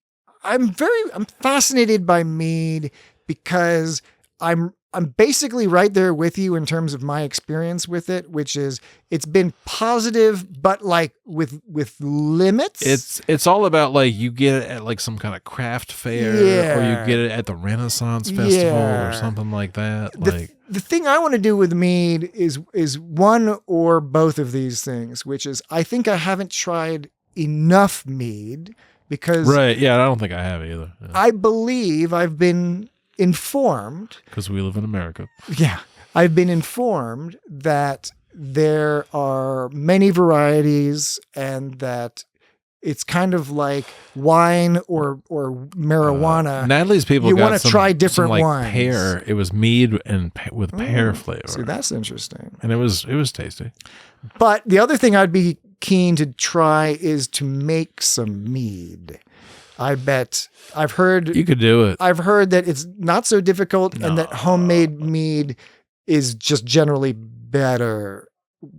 fascinated by mead because I'm basically right there with you in terms of my experience with it, which is it's been positive, but like with limits. It's all about like you get it at like some kind of craft fair, or you get it at the Renaissance Festival or something like that. The thing I want to do with mead is one or both of these things, which is I think I haven't tried enough mead because right. Yeah, I don't think I have either. Yeah. I believe I've been informed because we live in America. Yeah. I've been informed that there are many varieties and that it's kind of like wine or marijuana. Natalie's people you want to try different like wines. Pear. It was mead and with pear flavor. See, that's interesting. And it was tasty. But the other thing I'd be keen to try is to make some mead. I bet I've heard you could do it. I've heard that it's not so difficult and that homemade mead is just generally better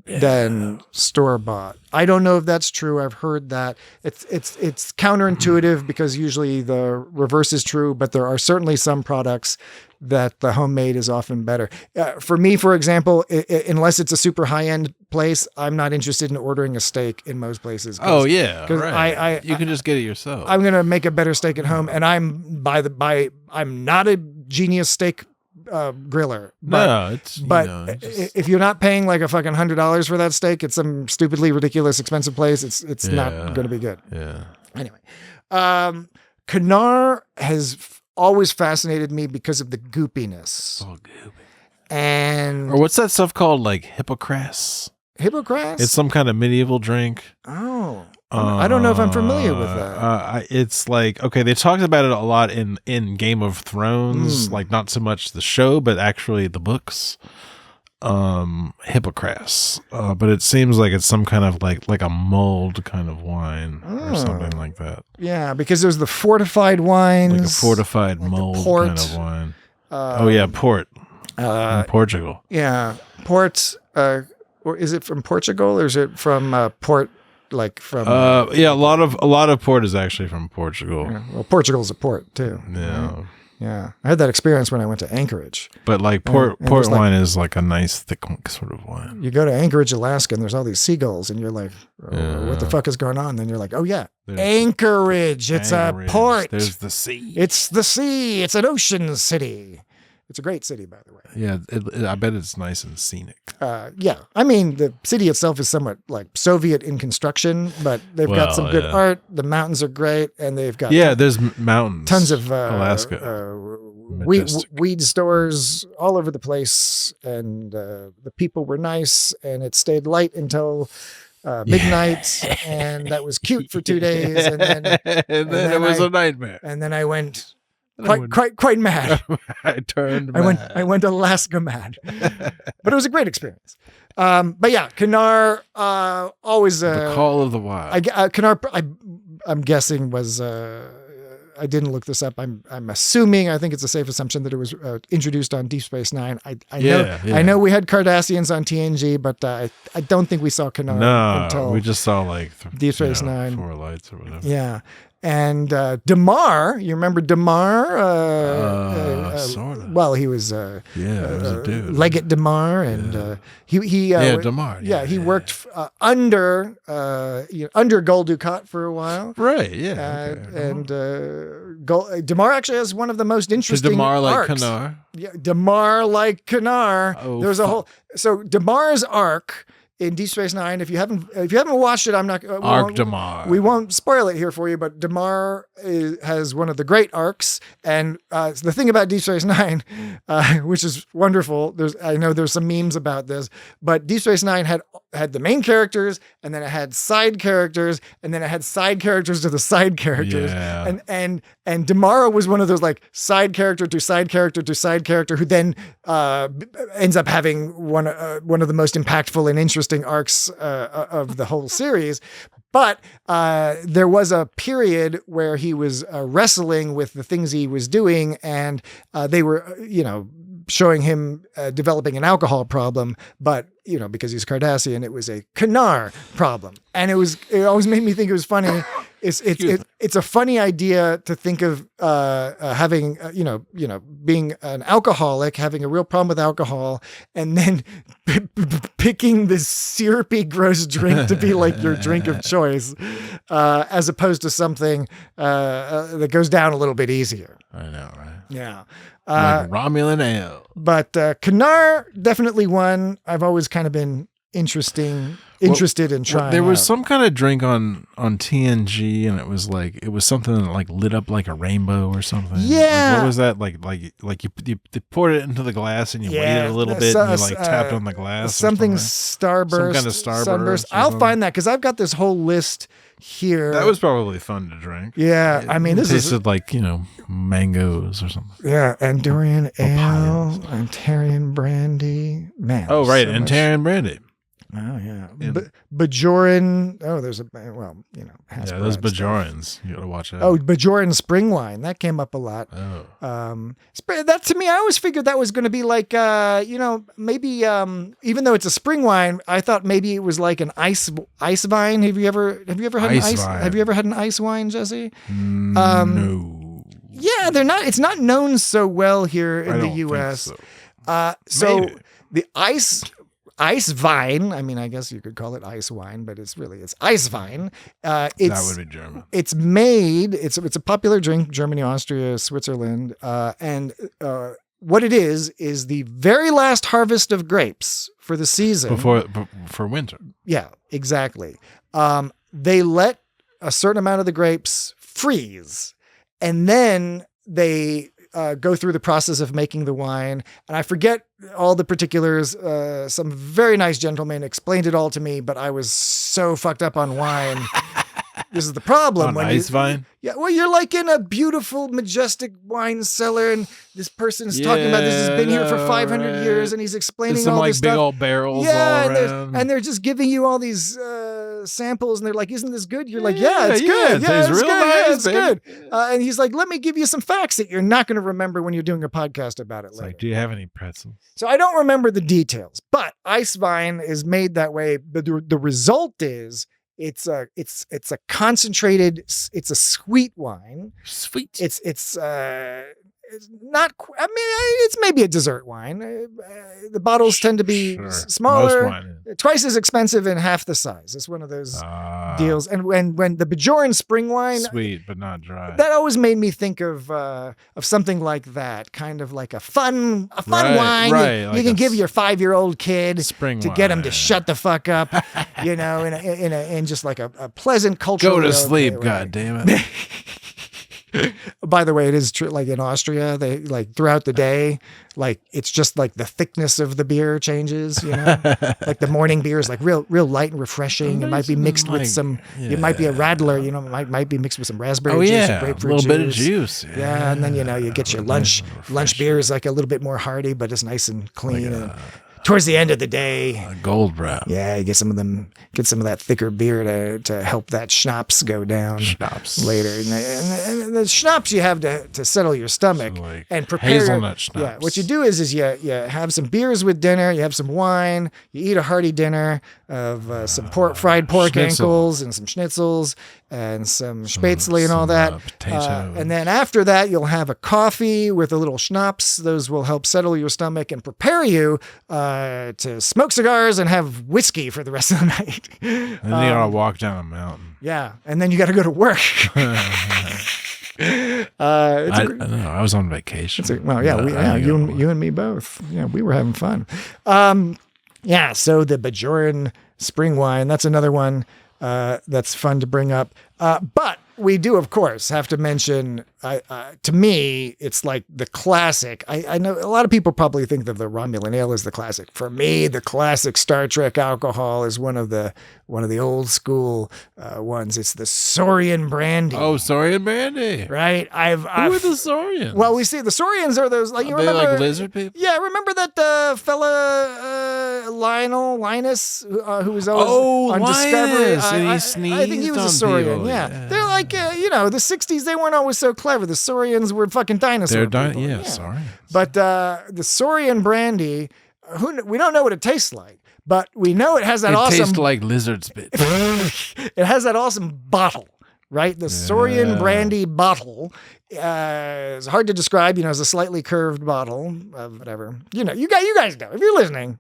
than store-bought. I don't know if that's true. I've heard that it's counterintuitive because usually the reverse is true, but there are certainly some products that the homemade is often better. For me, for example, unless it's a super high-end place, I'm not interested in ordering a steak in most places. Oh yeah, because right. You can just get it yourself. I'm gonna make a better steak at home, and I'm not a genius steak griller. But if you're not paying like a fucking $100 for that steak, it's some stupidly ridiculous expensive place. It's not going to be good. Yeah. Anyway, Kanar has always fascinated me because of the goopiness. Oh, goopy. And or what's that stuff called? Like Hippocras? Hippocras? It's some kind of medieval drink. Oh. I don't know if I'm familiar with that. It's like, okay, they talked about it a lot in Game of Thrones, like not so much the show, but actually the books. Hippocras. But it seems like it's some kind of like a mulled kind of wine or something like that. Yeah, because there's the fortified wines. Like a fortified like mulled port. Kind of wine. Port. In Portugal. Yeah, port. Or is it from Portugal or is it from port? Like from a lot of port is actually from Portugal. Yeah. Well, Portugal's a port too. Yeah. Right? Yeah. I had that experience when I went to Anchorage. But like port wine is like a nice thick sort of wine. You go to Anchorage, Alaska, and there's all these seagulls, and you're like, what the fuck is going on? Then you're like, oh yeah, Anchorage. It's a port. There's the sea. It's the sea. It's an ocean city. It's a great city, by the way. Yeah, I bet it's nice and scenic. Yeah. I mean, the city itself is somewhat like Soviet in construction, but they've got some good art. The mountains are great, and they've got there's mountains. Tons of Alaska. Weed stores all over the place, and the people were nice, and it stayed light until midnight, and that was cute for 2 days, and then it was a nightmare. And then I went quite mad. I turned mad. I went Alaska mad. But it was a great experience. But yeah, Kanar always the call of the wild. Kanar I'm guessing was I didn't look this up. I'm assuming, I think it's a safe assumption that it was introduced on Deep Space Nine. I know we had Cardassians on TNG, but I don't think we saw Kanar until we just saw like Deep Space Nine. 4 lights or whatever. Yeah. And Damar, you remember Damar? Sort of. Well, he was was a dude. Legate Damar, and he Damar. He worked under Gul Dukat for a while. Right. Yeah. And Damar actually has one of the most interesting Damar like arcs. Kanar. Yeah, Damar like Kanar. Oh, there's a whole Damar's arc in Deep Space Nine. If you haven't watched it, I'm not. Damar. We won't spoil it here for you, but Damar has one of the great arcs. And the thing about Deep Space Nine, which is wonderful. I know there's some memes about this, but Deep Space Nine had the main characters, and then it had side characters, and then it had side characters to the side characters. Yeah. And Damar was one of those like side character to side character to side character who then ends up having one of the most impactful and interesting arcs of the whole series. But there was a period where he was wrestling with the things he was doing, and they were, showing him developing an alcohol problem. But because he's Cardassian, it was a Kanar problem, and it always made me think it was funny. It's a funny idea to think of having being an alcoholic, having a real problem with alcohol, and then picking this syrupy, gross drink to be like your drink of choice, as opposed to something that goes down a little bit easier. I know, right? Yeah. Like Romulan ale. But Kanar, definitely one I've always kind of been interested in trying. There was out. some kind of drink on TNG, and it was something that like lit up like a rainbow or something. Yeah. Like, what was that? Like you poured it into the glass and you waited a little bit and you like tapped on the glass. Something starburst. Some kind of starburst. I'll find that because I've got this whole list here. That was probably fun to drink. Yeah, I mean, it this tasted like mangoes or something. Yeah, Andorian ale, Antarian brandy. Man. Oh right, so Antarian brandy. Oh yeah, Bajoran. Oh, there's those Bajorans. You gotta watch out. Oh, Bajoran spring wine that came up a lot. Oh, that to me, I always figured that was going to be like, maybe even though it's a spring wine, I thought maybe it was like an ice vine. Have you ever had an ice? Vine. Have you ever had an ice wine, Jesse? No. Yeah, they're not. It's not known so well here in the U.S. So the ice vine. I mean, I guess you could call it ice wine, but it's ice vine. That would be German. It's made. It's a popular drink. Germany, Austria, Switzerland, and what it is the very last harvest of grapes for the season for winter. Yeah, exactly. They let a certain amount of the grapes freeze, and then they go through the process of making the wine. And I forget all the particulars. Some very nice gentleman explained it all to me, but I was so fucked up on wine. This is the problem. On ice vine? Yeah, well, you're like in a beautiful, majestic wine cellar, and this person's talking about this has been here for 500 years, and he's explaining all this stuff. Big old barrels all around. And they're just giving you all these samples, and they're like, isn't this good? You're like, yeah, it's good. Yeah, it's real good. Nice, yeah, it's good. And he's like, let me give you some facts that you're not going to remember when you're doing a podcast about it later. Like, do you have any pretzels? So I don't remember the details, but ice vine is made that way. But the result is, it's a concentrated. It's a sweet wine. Sweet. It's not. I mean, it's maybe a dessert wine. The bottles tend to be smaller, twice as expensive, and half the size. It's one of those deals. And when the Bajoran spring wine, sweet but not dry, that always made me think of something like that, kind of like a fun wine. Right, you can give your 5-year-old kid spring to wine. get him to shut the fuck up, in just like a pleasant cultural. Go to sleep, God damn it. By the way, it is true. Like in Austria, they like throughout the day, like it's just like the thickness of the beer changes. Like the morning beer is like real light and refreshing. It might be mixed with some. It might be a radler. It might be mixed with some raspberry juice, or grapefruit a little juice. bit of juice. Yeah, and then you get your lunch beer is like a little bit more hearty, but it's nice and clean. And towards the end of the day, gold brown. Yeah, you get some of that thicker beer to help that schnapps go down later. And the schnapps you have to settle your stomach and prepare. Hazelnut schnapps. Yeah, what you do is you have some beers with dinner, you have some wine, you eat a hearty dinner of some fried pork ankles and some schnitzels and some spätzle and all that. And then after that, you'll have a coffee with a little schnapps. Those will help settle your stomach and prepare you to smoke cigars and have whiskey for the rest of the night. And then you gotta walk down a mountain. Yeah, and then you got to go to work. I don't know. I was on vacation. You and me both. Yeah, we were having fun. So the Bajoran spring wine, that's another one that's fun to bring up. But we do, of course, have to mention, to me, it's like the classic. I know a lot of people probably think that the Romulan ale is the classic. For me, the classic Star Trek alcohol is one of the old school ones. It's the Saurian brandy. Oh, Saurian brandy. Right? Who are the Saurians? Well, we see the Saurians are those, like, you remember, like lizard people? Yeah, remember that fella Linus, who was always on Discovery? And he sneezed. I think he was a Saurian. Yeah. They're like, the 60s, they weren't always so clever. The Saurians were fucking dinosaur people. Yeah, Saurians. But the Saurian brandy, we don't know what it tastes like, but we know it has that awesome... It tastes like lizard spit. It has that awesome bottle, right? The Saurian brandy bottle. It's hard to describe, it's a slightly curved bottle of whatever. You guys know. If you're listening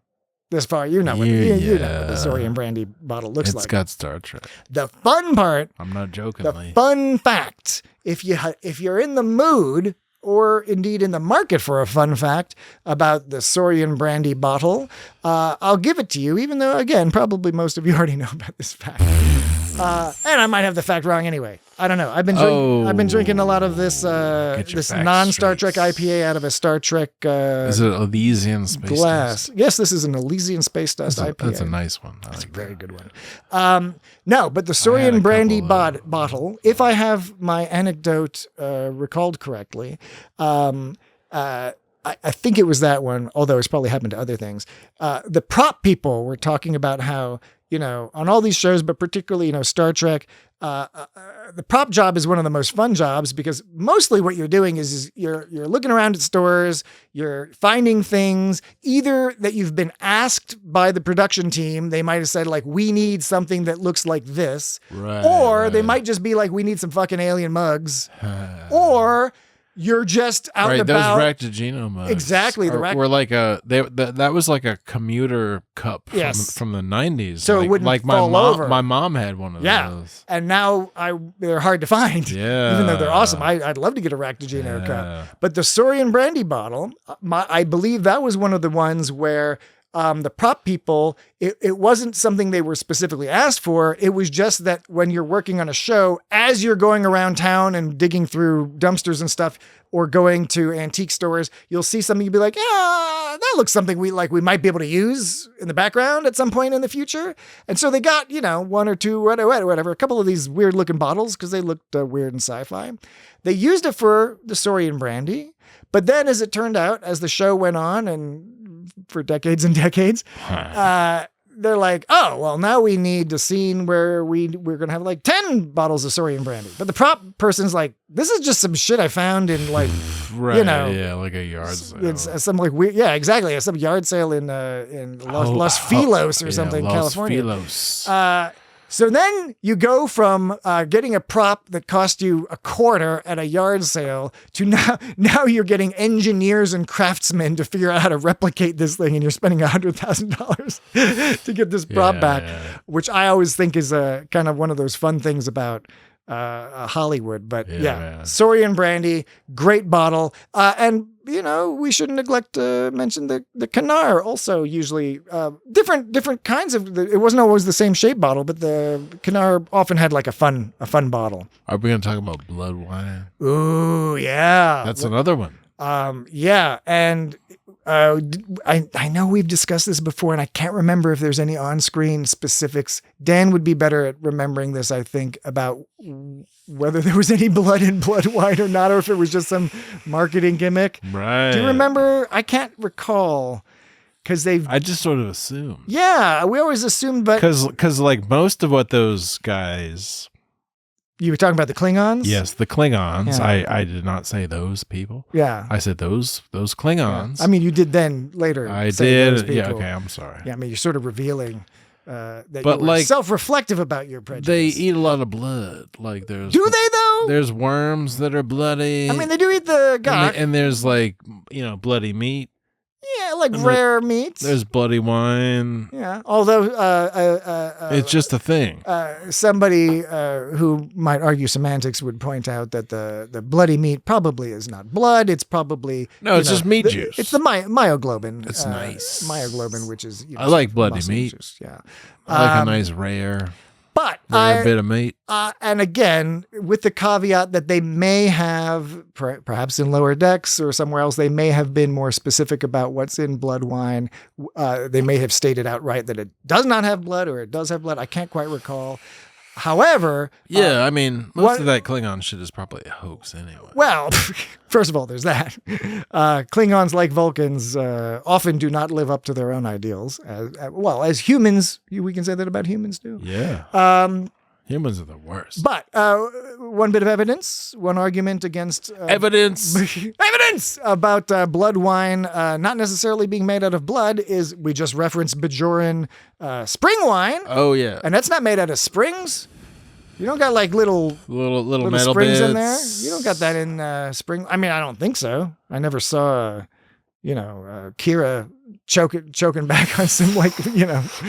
this far, you know what the Saurian brandy bottle looks like. It's got Star Trek. The fun part. I'm not joking. The fun fact, if you're in the mood or indeed in the market for a fun fact about the Saurian brandy bottle, I'll give it to you, even though, again, probably most of you already know about this fact. And I might have the fact wrong anyway. I don't know. I've been drinking a lot of this non-Star Trek IPA out of a Star Trek is it Elysian Space glass. Dust? Yes, this is an Elysian Space Dust IPA. That's a nice one. That's a very good one. No, but the Saurian brandy bottle, if I have my anecdote recalled correctly, I think it was that one, although it's probably happened to other things. The prop people were talking about how, on all these shows, but particularly, Star Trek, the prop job is one of the most fun jobs because mostly what you're doing is you're looking around at stores, you're finding things either that you've been asked by the production team. They might have said, like, we need something that looks like this, or they might just be like, we need some fucking alien mugs, or you're just out and about. Those Ractagino mugs. Exactly. Were like that was like a commuter cup from the 90s. So it wouldn't fall over. My mom had one of those. And now they're hard to find. Yeah. Even though they're awesome. I'd love to get a Ractagino cup. But the Saurian brandy bottle, I believe that was one of the ones where the prop people, it wasn't something they were specifically asked for. It was just that when you're working on a show, as you're going around town and digging through dumpsters and stuff, or going to antique stores, you'll see something, you'll be like, that looks something we might be able to use in the background at some point in the future. And so they got, one or two, whatever, a couple of these weird looking bottles because they looked weird and sci-fi. They used it for the Saurian brandy. But then as it turned out, as the show went on and for decades and decades, they're like, oh, well, now we need a scene where we're going to have like 10 bottles of Saurian brandy. But the prop person's like, this is just some shit I found in like, like a yard sale. It's some like weird, exactly. Some yard sale in Los Feliz or something, California. Feliz. So then you go from getting a prop that cost you $0.25 at a yard sale to now you're getting engineers and craftsmen to figure out how to replicate this thing, and you're spending $100,000 to get this prop back, which I always think is a kind of one of those fun things about Hollywood. But Saurian brandy, great bottle, and we shouldn't neglect to mention the Canar also usually different kinds of. It wasn't always the same shape bottle, but the Canar often had like a fun bottle. Are we going to talk about blood wine? Ooh, yeah, that's another one. And I know we've discussed this before, and I can't remember if there's any on-screen specifics. Dan would be better at remembering this, I think, about whether there was any blood in blood wine or not, or if it was just some marketing gimmick. Right. Do you remember? I can't recall. I just sort of assumed. Yeah, we always assumed, but because like most of what those guys. You were talking about the Klingons? Yes, the Klingons. Yeah. I did not say those people. Yeah. I said those Klingons. Yeah. I mean, you did then later. I did. Yeah, okay, I'm sorry. Yeah, I mean, you're sort of revealing that you're self-reflective about your prejudice. They eat a lot of blood. Like Do they, though? There's worms that are bloody. I mean, they do eat the gut. And there's like, bloody meat. Yeah, like rare meats. There's bloody wine. Yeah, although it's just a thing. Somebody who might argue semantics would point out that the bloody meat probably is not blood. It's probably it's just meat juice. It's the myoglobin. It's nice myoglobin, which is I like bloody meat. Juice, yeah, I like a nice rare. But Rare bit of meat. And again, with the caveat that they may have, perhaps in Lower Decks or somewhere else, they may have been more specific about what's in blood wine. They may have stated outright that it does not have blood or it does have blood. I can't quite recall. However, yeah, I mean, most of that Klingon shit is probably a hoax anyway. Well, first of all, there's that. Klingons, like Vulcans, often do not live up to their own ideals. As humans, we can say that about humans too. Yeah. Humans are the worst. But one bit of evidence, one argument against evidence about blood wine not necessarily being made out of blood is we just referenced Bajoran spring wine. Oh yeah, and that's not made out of springs. You don't got like little metal springs bits in there. You don't got that in spring. I mean, I don't think so. I never saw, Kira choking back on some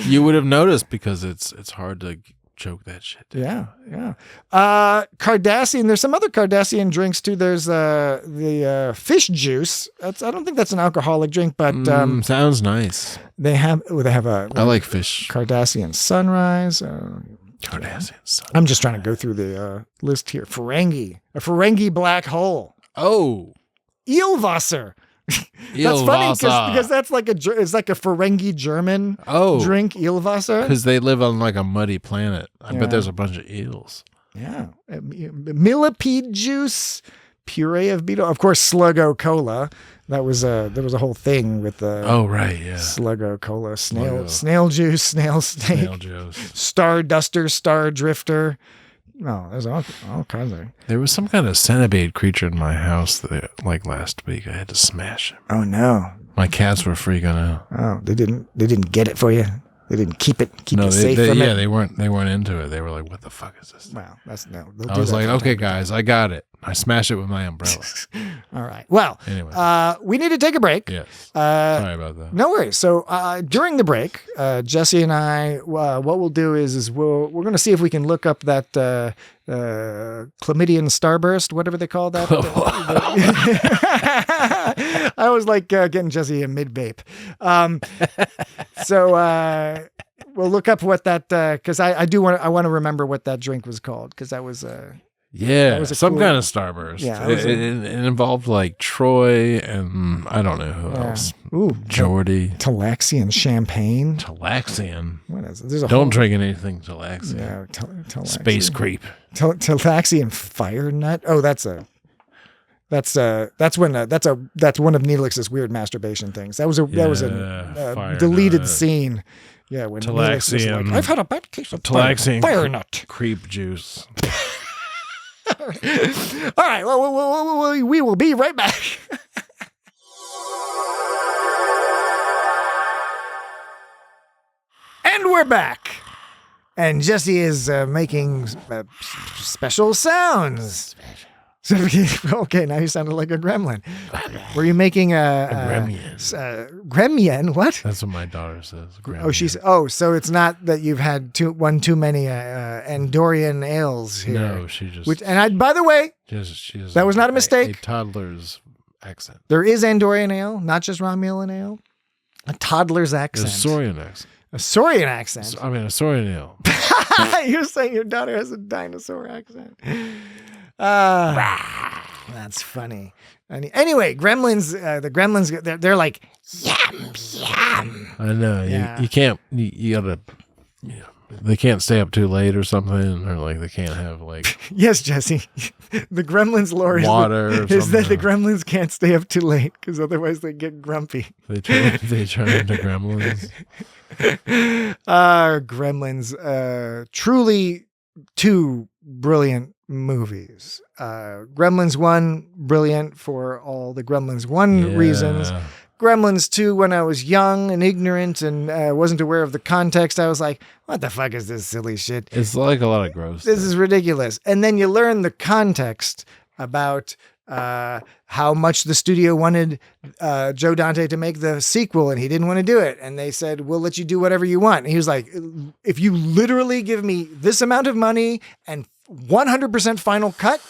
You would have noticed because it's hard to choke that shit down. Yeah. Cardassian. There's some other Cardassian drinks too. There's the fish juice. I don't think that's an alcoholic drink, but sounds nice. They have I like fish. Cardassian Sunrise. Cardassian Sunrise. I'm just trying to go through the list here. A Ferengi black hole. Oh, Eelwasser. That's funny because that's it's like a Ferengi German drink, Eelwasser. Because they live on like a muddy planet. I bet there's a bunch of eels. Yeah. Millipede juice, puree of beetle. Of course, Sluggo Cola. There was a whole thing with the Sluggo Cola, snail juice, snail steak, Star Duster, Star Drifter. No, there's all kinds of. There was some kind of centipede creature in my house like last week. I had to smash him. Oh no! My cats were freaking out. Oh, they didn't get it for you. They didn't keep it safe from it. Yeah, they weren't into it. They were like, "What the fuck is this?" Wow, I was like, "Okay, guys, I got it." I smashed it with my umbrella. All right. Well, anyway, we need to take a break. Yes. Sorry about that. No worries. So during the break, Jesse and I, what we'll do is we're going to see if we can look up that chlamydian starburst, whatever they call that. I was like getting Jesse a mid-vape. So we'll look up what that because I want to remember what that drink was called because that was some kind of starburst. Yeah, it involved like Troy and I don't know who else. Ooh, Geordie. Talaxian champagne. Talaxian. What is it? Don't drink anything Talaxian. Yeah, Talaxian. Space creep. Talaxian fire nut. Oh, that's one of Neelix's weird masturbation things. That was a deleted scene. Yeah, when Neelix was like, I've had a bad case of Talaxian fire nut. Creep juice. All right. Well, we will be right back. And we're back. And Jesse is making special sounds. Okay, now you sounded like a gremlin. Were you making a gremlin? Gremlin? What? That's what my daughter says. Gremlin. So it's not that you've had one too many Andorian ales here. No, she just. By the way, that was not a mistake. A toddler's accent. There is Andorian ale, not just Romulan ale. A toddler's accent. A Saurian accent. A Saurian accent. I mean, a Saurian ale. You're saying your daughter has a dinosaur accent. That's funny. Anyway, Gremlins, the Gremlins, they're like, yum, yum. I know. You can't, you gotta, they can't stay up too late or something, or like they can't have like. Yes, Jesse. The Gremlins lore is that the Gremlins can't stay up too late because otherwise they get grumpy. They turn into Gremlins. Gremlins, truly two brilliant movies. Gremlins 1, brilliant for all the Gremlins 1 reasons. Gremlins 2, when I was young and ignorant and wasn't aware of the context, I was like, what the fuck is this silly shit? It's like a lot of gross This is ridiculous. And then you learn the context about how much the studio wanted Joe Dante to make the sequel, and he didn't want to do it. And they said, we'll let you do whatever you want. And he was like, if you literally give me this amount of money and 100% final cut,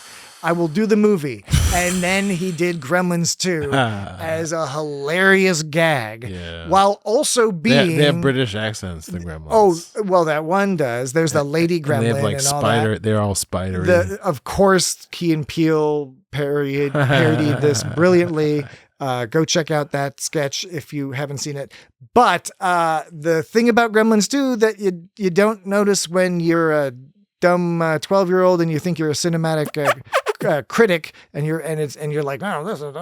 I will do the movie. And then he did Gremlins 2 as a hilarious gag, while also being... They have British accents, the Gremlins. Oh, well, that one does. There's the Lady Gremlin, and they have like and spider. all that. They're all spidery. Of course, Key and Peele parodied this brilliantly. Go check out that sketch if you haven't seen it. But the thing about Gremlins 2 that you don't notice when you're a dumb 12-year-old and you think you're a cinematic critic and you're like, oh, this is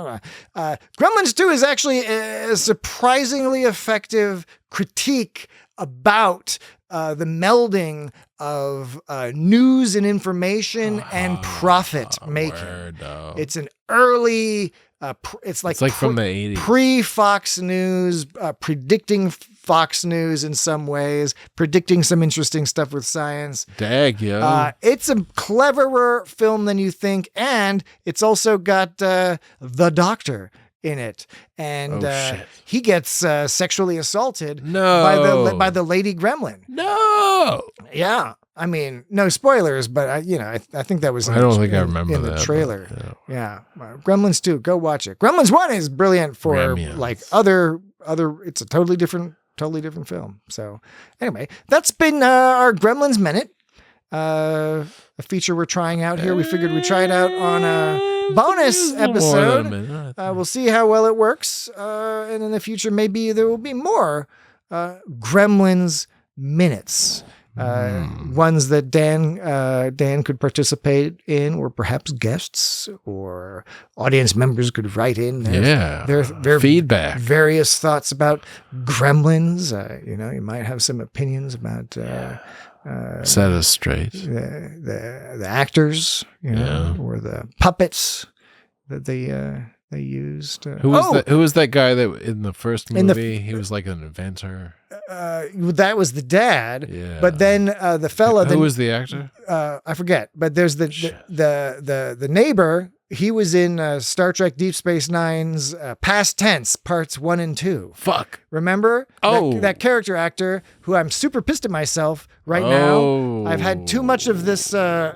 Gremlins 2 is actually a surprisingly effective critique about the melding of news and information and profit making. It's an early it's like from the 80s. Pre-Fox News, predicting Fox News in some ways, predicting some interesting stuff with science. Dag, yo. It's a cleverer film than you think, and it's also got the Doctor in it, and he gets sexually assaulted by the Lady Gremlin. No. Yeah. I mean, no spoilers, but I think that was. I don't think I remember in the trailer. Yeah, Gremlins 2, go watch it. Gremlins 1 is brilliant for like other. It's a totally different film. So anyway, that's been our Gremlins Minute, a feature we're trying out here. We figured we'd try it out on a bonus episode. We'll see how well it works, and in the future, maybe there will be more Gremlins Minutes. Ones that Dan could participate in, or perhaps guests or audience members could write in their feedback, various thoughts about Gremlins. You might have some opinions about set us straight, the actors, or the puppets that they used. Who was that guy that in the first movie he was like an inventor? That was the dad. Yeah. But then the fella. Who was the actor? I forget. But there's the neighbor. He was in Star Trek Deep Space Nine's Past Tense Parts 1 and 2. Fuck. Remember? Oh. That character actor who I'm super pissed at myself right now. I've had too much of this I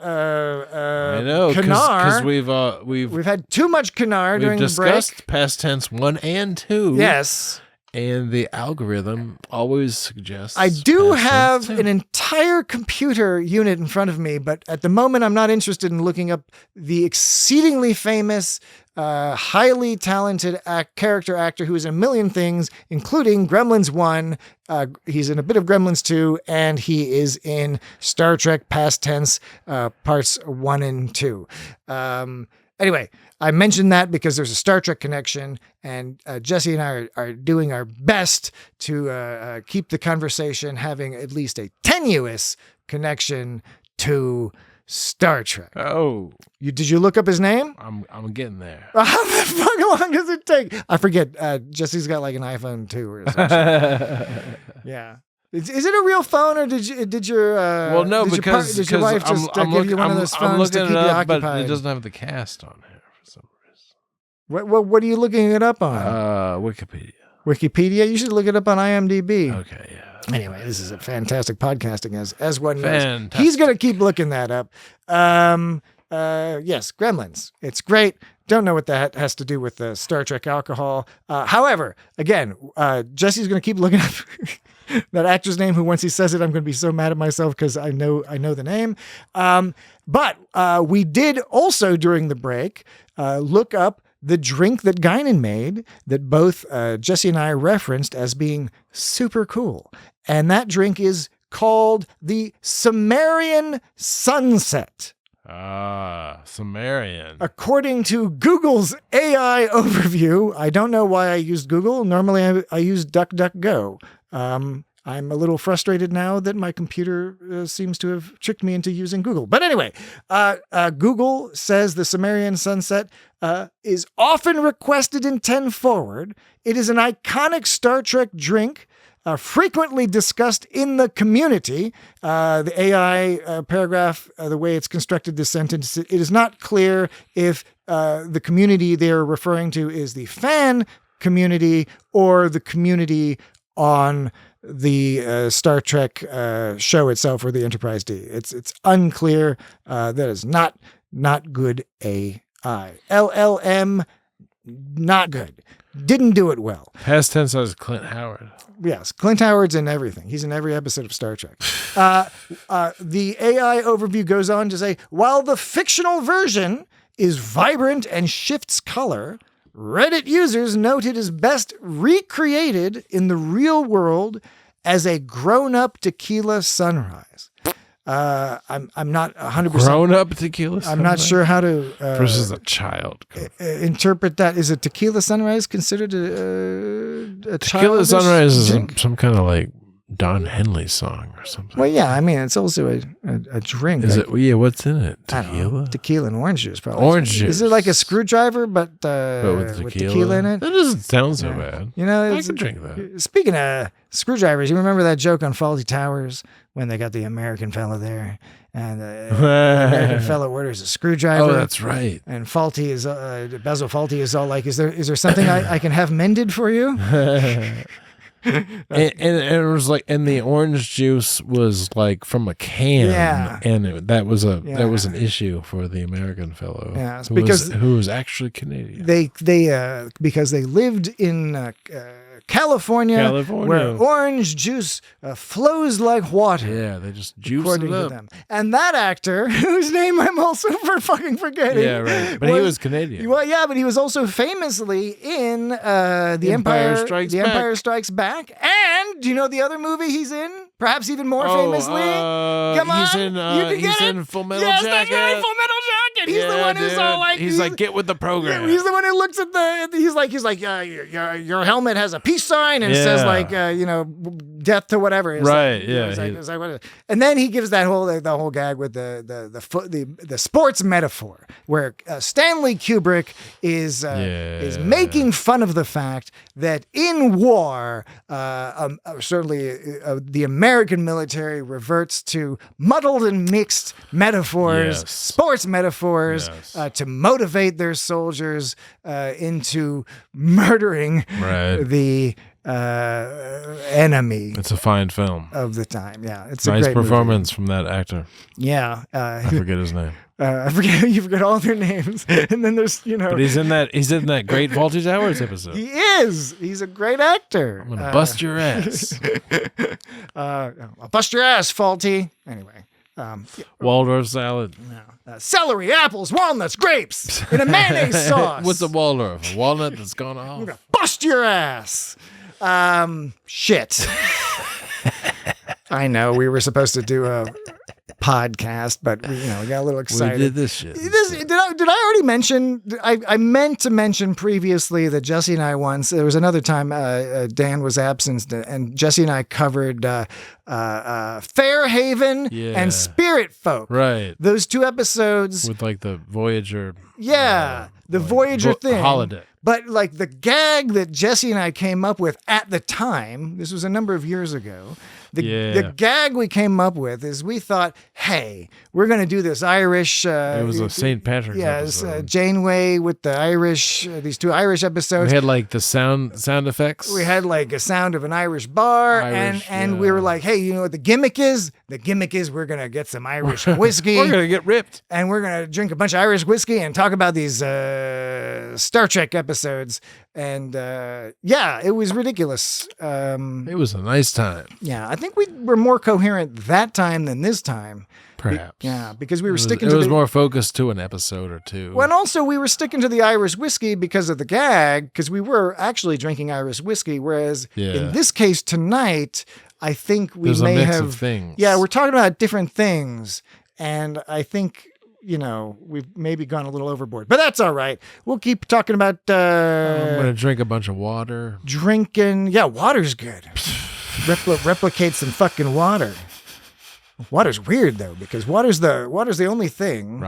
know, canard. Because we've had too much canard during the break. We've discussed Past Tense 1 and 2. Yes. And the algorithm always suggests. I do have an entire computer unit in front of me, but at the moment I'm not interested in looking up the exceedingly famous, highly talented character actor who is in a million things, including Gremlins 1. He's in a bit of Gremlins 2, and he is in Star Trek Past Tense Parts 1 and 2. Anyway, I mentioned that because there's a Star Trek connection, and Jesse and I are doing our best to keep the conversation having at least a tenuous connection to Star Trek. Oh, did you look up his name? I'm getting there. How the fuck long does it take? I forget. Jesse's got like an iPhone 2 or something. Yeah. Is it a real phone, or did your well, no, did your wife just give you one of those phones to keep you occupied? But it doesn't have the cast on here for some reason. What are you looking it up on? Wikipedia. Wikipedia? You should look it up on IMDb. Okay, yeah. Anyway, this is a fantastic podcasting as one knows. Fantastic. He's gonna keep looking that up. Yes, Gremlins. It's great. Don't know what that has to do with the Star Trek alcohol. However, again, Jesse's gonna keep looking up that actor's name, who once he says it, I'm going to be so mad at myself because I know the name. But we did also during the break look up the drink that Guinan made that both Jesse and I referenced as being super cool. And that drink is called the Sumerian Sunset. Sumerian. According to Google's AI overview, I don't know why I used Google. Normally I use DuckDuckGo. I'm a little frustrated now that my computer seems to have tricked me into using Google. But anyway, Google says the Sumerian Sunset is often requested in 10 Forward. It is an iconic Star Trek drink, frequently discussed in the community. The AI paragraph, the way it's constructed this sentence, it is not clear if the community they're referring to is the fan community or the community on the Star Trek show itself or the Enterprise D. It's unclear. That is not good AI. LLM, not good. Didn't do it well. Past tense as Clint Howard. Yes, Clint Howard's in everything. He's in every episode of Star Trek. The AI overview goes on to say, while the fictional version is vibrant and shifts color, Reddit users note it is best recreated in the real world as a grown-up tequila sunrise. I'm not 100%. Grown-up tequila sunrise? I'm not sure how to versus a child. Interpret that. Is a tequila sunrise considered a tequila sunrise is some kind of like Don Henley song or something. Well, yeah, I mean it's also a drink. Is it? Yeah, what's in it? Tequila, tequila and orange juice. Probably. Orange juice. Is it like a screwdriver, but with tequila in it? That doesn't sound so bad. You know, I could drink that. Speaking of screwdrivers, you remember that joke on Fawlty Towers when they got the American fella there, and the American fella orders a screwdriver. Oh, that's right. And Fawlty is Basil Fawlty is all like, "Is there something I can have mended for you?" and it was like, and the orange juice was like from a can, and that was an issue for the American fellow, who was actually Canadian. They because they lived in California, where orange juice flows like water. Yeah, they just juice it up. Them. And that actor, whose name I'm also fucking forgetting. Yeah, right. But he was Canadian. Well, yeah, but he was also famously in The Empire Strikes Back. And do you know the other movie he's in? Perhaps even more famously. Come on, he's in Full Metal Jacket. That's right, Full Metal Jacket. He's the one who's all like, he's like, get with the program. He's the one who looks at he's like, your helmet has a peace sign and says like, death to whatever. It's right. And then he gives the whole gag with the sports metaphor where Stanley Kubrick is making fun of the fact that in war, certainly the American military reverts to muddled and mixed metaphors, sports metaphors, to motivate their soldiers into murdering the enemy. It's a fine film of the time. Yeah, it's nice a great performance movie from that actor. Yeah, I forget his name. You forget all their names, and then there's But he's in that great Fawlty Towers episode. He is. He's a great actor. I'm gonna bust your ass. I'll bust your ass, Fawlty. Anyway. Waldorf salad. No. Celery, apples, walnuts, grapes in a mayonnaise sauce. What's a Waldorf? A walnut that's gone off. I'm gonna bust your ass. Shit. I know we were supposed to do a podcast, but we got a little excited. We did this shit. Did I already mention? I meant to mention previously that Jesse and I once. There was another time Dan was absent, and Jesse and I covered Fairhaven and Spirit Folk. Right. Those two episodes with like the Voyager. Yeah, the Voyager thing. Holiday. But like the gag that Jesse and I came up with at the time, this was a number of years ago. The gag we came up with is we thought, hey, we're going to do this Irish. It was a St. Patrick's episode. Janeway with the Irish, these two Irish episodes. We had like the sound effects. We had like a sound of an Irish bar. And we were like, hey, you know what the gimmick is? The gimmick is we're going to get some Irish whiskey. We're going to get ripped. And we're going to drink a bunch of Irish whiskey and talk about these Star Trek episodes. And it was ridiculous. It was a nice time. Yeah, I think we were more coherent that time than this time. Perhaps. Because we were sticking to it. It was more focused to an episode or two. Well, and also we were sticking to the Irish whiskey because of the gag, because we were actually drinking Irish whiskey, whereas in this case tonight, I think we There's may a mix have of things. Yeah, we're talking about different things, and I think we've maybe gone a little overboard, but that's all right. We'll keep talking about. I'm gonna drink a bunch of water. Water's good. Replicate some fucking water. Water's weird though, because water's the only thing.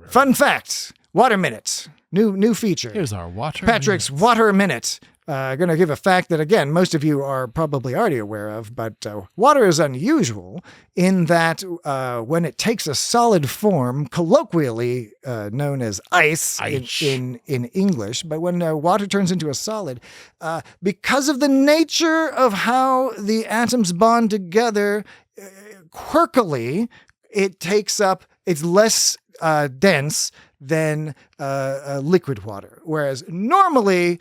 Fun fact: Water Minute, new feature. Here's our water. Patrick's minute. Water Minute. Going to give a fact that, again, most of you are probably already aware of, but water is unusual in that when it takes a solid form, colloquially known as ice. In English, but when water turns into a solid, because of the nature of how the atoms bond together, quirkily, it's less dense than liquid water, whereas normally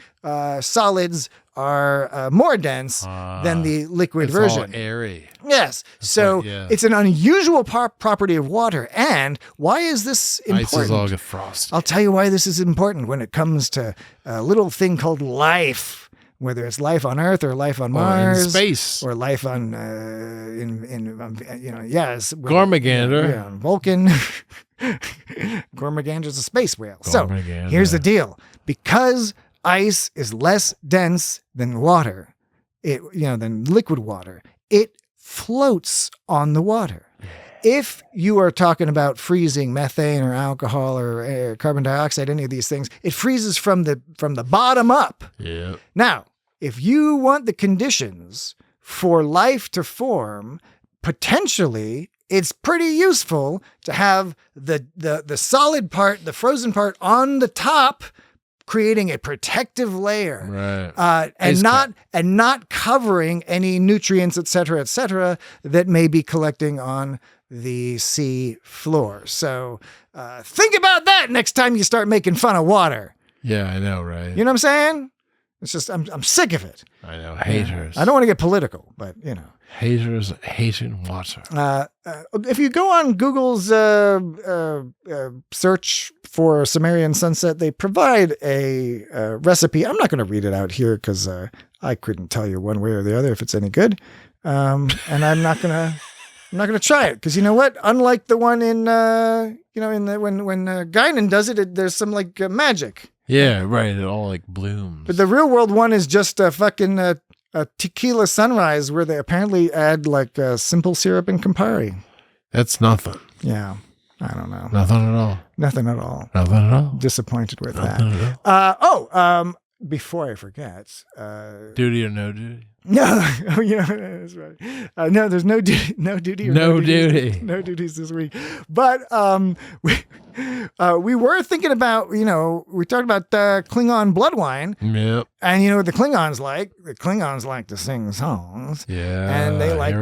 solids are more dense than the liquid it's version. All airy. Yes. So it's an unusual property of water. And why is this important? Ice is all frosty. I'll tell you why this is important when it comes to a little thing called life, whether it's life on Earth or life on Mars, in space, or life on Gormagander, Vulcan. Gormagander's a space whale. So here's the deal: because ice is less dense than water, than liquid water, it floats on the water. If you are talking about freezing methane or alcohol or carbon dioxide, any of these things, it freezes from the bottom up. Yeah. Now, if you want the conditions for life to form, potentially it's pretty useful to have the solid part, the frozen part on the top, creating a protective layer, right? and not covering any nutrients, et cetera, that may be collecting on the sea floor. So think about that next time you start making fun of water. Yeah, I know, right? You know what I'm saying? It's just I'm sick of it. I know, haters. I don't want to get political, but haters hating water. If you go on Google's search for Sumerian sunset, they provide a recipe. I'm not going to read it out here because I couldn't tell you one way or the other if it's any good, and I'm not gonna try it because you know what? Unlike the one in when Guinan does it, there's some like magic. Yeah, right. It all like blooms. But the real world one is just a fucking a tequila sunrise where they apparently add like simple syrup and Campari. That's nothing. Yeah. I don't know. Nothing at all. Nothing at all. Nothing at all. Disappointed with nothing that. At all. Before I forget. Duty or no duty? No. Oh, yeah, that's right. No, there's no duty. No duty. Or no duty. No duties this week. But we were thinking about, we talked about Klingon blood wine. Yep. And you know what the Klingons like? The Klingons like to sing songs. Yeah. And they like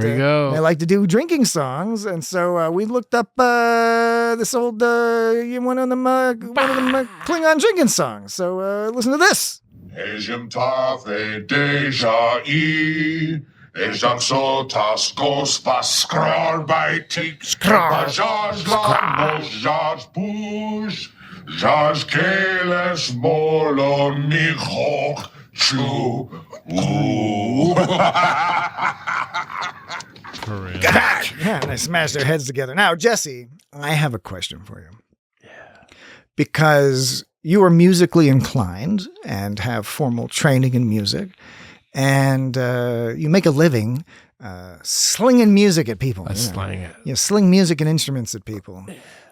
to do drinking songs. And so we looked up this old one of them Klingon drinking songs. So listen to this. Ejim tave deja I, ejam sotas gos vaskrar by tik, bajaj lamos, jaj bush, jaj keles molon michok chu. Yeah, and they smash their heads together. Now, Jesse, I have a question for you. Yeah. Because you are musically inclined and have formal training in music, and you make a living slinging music at people. Sling it. You sling music and instruments at people.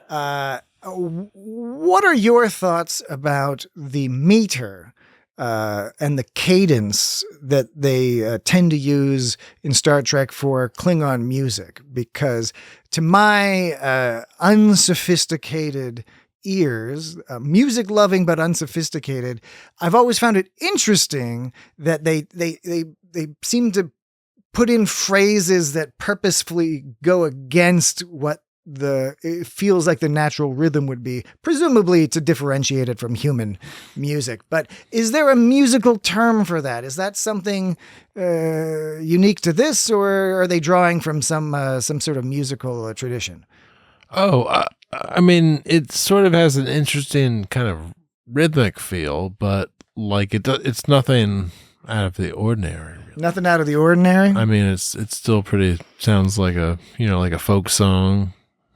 What are your thoughts about the meter and the cadence that they tend to use in Star Trek for Klingon music? Because to my unsophisticated ears, music loving but unsophisticated, I've always found it interesting that they seem to put in phrases that purposefully go against what it feels like the natural rhythm would be, presumably to differentiate it from human music. But is there a musical term for that? Is that something unique to this, or are they drawing from some sort of musical tradition? Oh, I mean, it sort of has an interesting kind of rhythmic feel, but like it's nothing out of the ordinary. Really. Nothing out of the ordinary. I mean, it's still sounds like a folk song,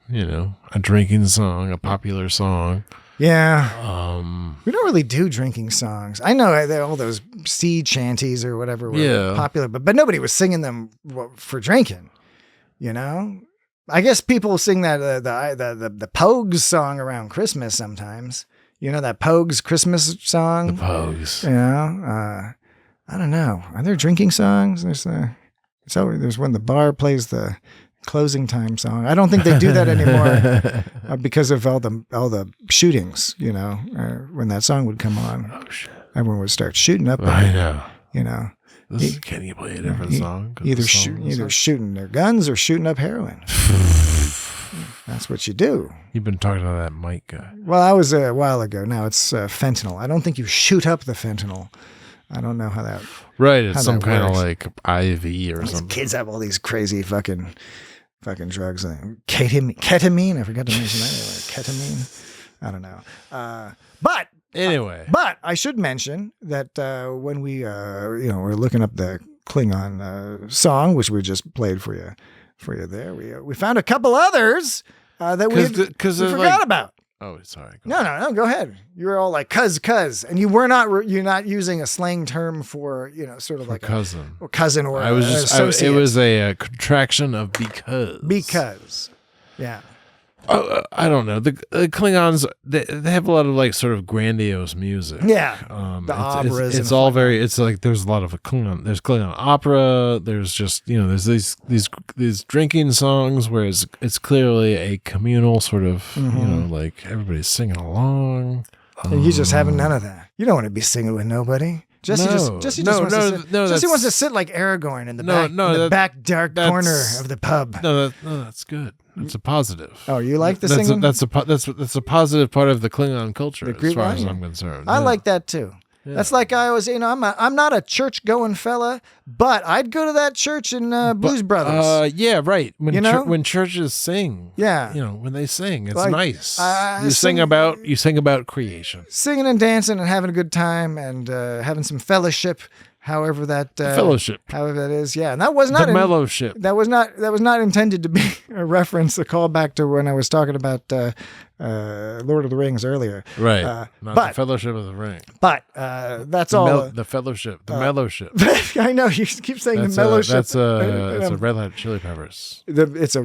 a drinking song, a popular song. Yeah. We don't really do drinking songs. I know all those sea chanties or whatever were popular, but nobody was singing them for drinking. I guess people sing that the Pogues song around Christmas sometimes. That Pogues Christmas song. The Pogues. I don't know. Are there drinking songs? There's when the bar plays the closing time song. I don't think they do that anymore because of all the shootings. When that song would come on, everyone would start shooting up. I know. Can you play a different song? Either shooting their guns or shooting up heroin. That's what you do. You've been talking to that Mike guy. Well, that was a while ago. Now it's fentanyl. I don't think you shoot up the fentanyl. I don't know how that. Right, how it's some that kind of works. like IV or These something. kids have all these crazy fucking drugs. Ketamine. I forgot to mention that. Ketamine. I don't know. But Anyway, but I should mention that when we we're looking up the Klingon song, which we just played for you there, we found a couple others that we forgot about. Oh, sorry. No, go ahead. You were all like cuz, and you're not using a slang term for sort of like cousin, or I was just associate. it was a contraction of because, yeah. I don't know. The Klingons they have a lot of like sort of grandiose music. Yeah, the operas. It's all very. It's like there's a lot of Klingon. There's Klingon opera. There's just there's these drinking songs where it's clearly a communal sort of like everybody's singing along. And you just having none of that. You don't want to be singing with nobody. Jesse wants to sit like Aragorn in the back dark corner of the pub. No, that's good. That's a positive. Oh, you like the singing? That's a positive part of the Klingon culture, as far as yeah. I'm concerned. I like that too. Yeah. That's like I was, I'm not a church going fella, but I'd go to that church in Blues Brothers. Yeah, right. When churches sing, yeah, when they sing, it's like, nice. You sing about creation, singing and dancing and having a good time and having some fellowship. However that is, yeah, and that was not the mellowship. That was not intended to be a reference, a callback to when I was talking about Lord of the Rings earlier. Right, the Fellowship of the Ring. But that's all. The Fellowship, the mellowship. I know you keep saying the mellowship. That's a Red Hot Chili Peppers. It's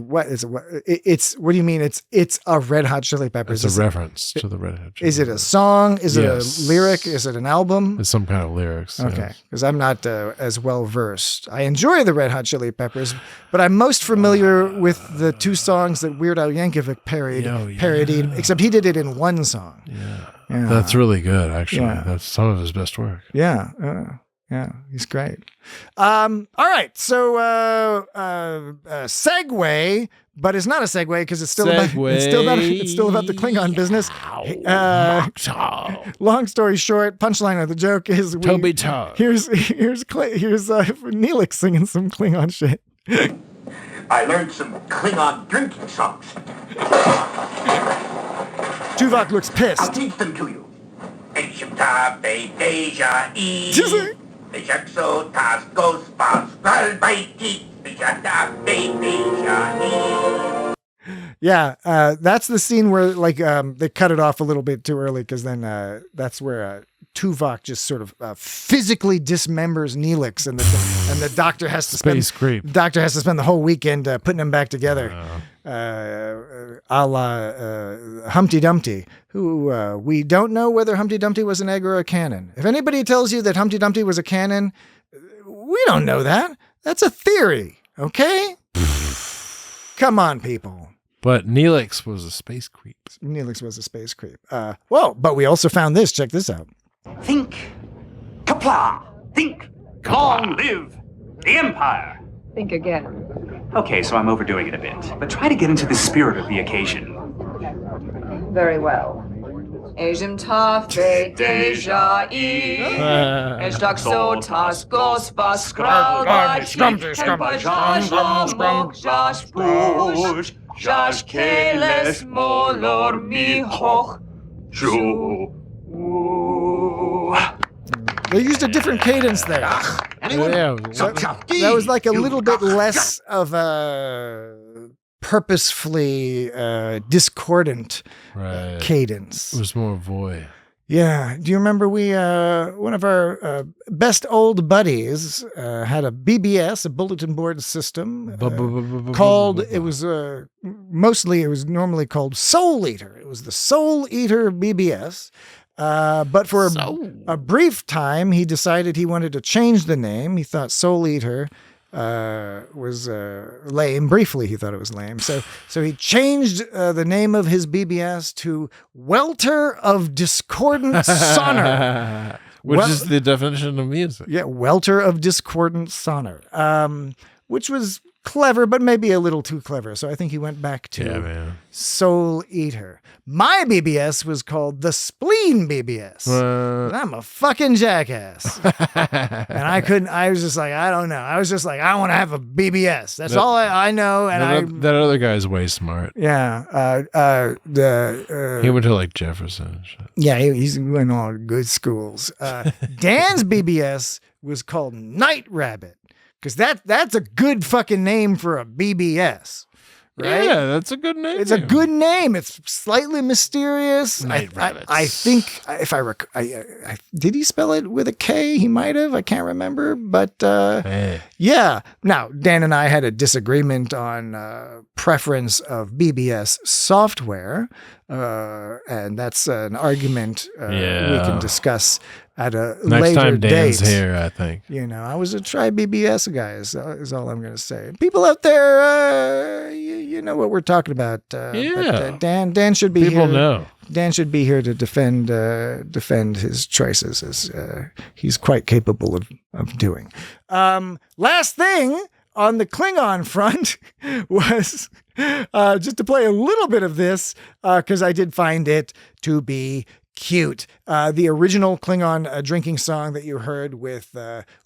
what do you mean? It's a Red Hot Chili Peppers. It's a reference to the Red Hot Chili Is it a song? Is it a lyric? Is it an album? It's some kind of lyrics. Okay, because I'm not as well versed. I enjoy the Red Hot Chili Peppers, but I'm most familiar with the two songs that Weird Al Yankovic parodied, except he did it in one song. Yeah. That's really good, actually. Yeah. That's some of his best work. Yeah, he's great. All right, so segue, but it's not a segue because it's still about the Klingon business. Long story short, punchline of the joke is Toby Todd. Here's Neelix singing some Klingon shit. I learned some Klingon drinking songs. Tuvok looks pissed. I'll teach them to you. Yeah, that's the scene where they cut it off a little bit too early because then that's where Tuvok just sort of physically dismembers Neelix, and the doctor has to spend the whole weekend putting them back together, a la Humpty Dumpty, who we don't know whether Humpty Dumpty was an egg or a cannon. If anybody tells you that Humpty Dumpty was a cannon, we don't know that. That's a theory, okay? Come on, people. But Neelix was a space creep. But we also found this. Check this out. Think, Kapla! Think, long live the Empire! Think again. Okay, so I'm overdoing it a bit, but try to get into the spirit of the occasion. Very well. Asian Tafe Deja E. Eshdak Sotas Gospa Skralba Josh Push Josh Kales Molor Mihoch Ju. They used a different cadence there. That was like a little bit less of a purposefully discordant cadence. It was more voy. Yeah. Do you remember one of our best old buddies had a BBS, a bulletin board system called, it was normally called Soul Eater. It was the Soul Eater BBS. But for a brief time, he decided he wanted to change the name. He thought Soul Eater was lame. Briefly, he thought it was lame. So he changed the name of his BBS to Welter of Discordant Sonor. Which is the definition of music. Yeah, Welter of Discordant Sonor. Which was clever, but maybe a little too clever. So I think he went back to Soul Eater. My BBS was called the Spleen BBS. I'm a fucking jackass. And I was just like, I don't know. I was just like, I want to have a BBS. That's all I know. And that other guy's way smart. Yeah. He went to like Jefferson. Yeah, he went to all good schools. Dan's BBS was called Night Rabbit. Because that's a good fucking name for a BBS, right? Yeah, that's a good name. It's a good name. It's slightly mysterious. Night Rabbits. I think if I did he spell it with a K? He might have. I can't remember. But yeah. Now Dan and I had a disagreement on preference of BBS software, and that's an argument we can discuss at a next later time Dan's date. here, I think. You know, I was a try BBS guy is all I'm going to say. People out there, you know what we're talking about. But, Dan should be People here. know. Dan should be here to defend his choices, as he's quite capable of doing. Last thing on the Klingon front was just to play a little bit of this because I did find it to be cute. The original Klingon drinking song that you heard with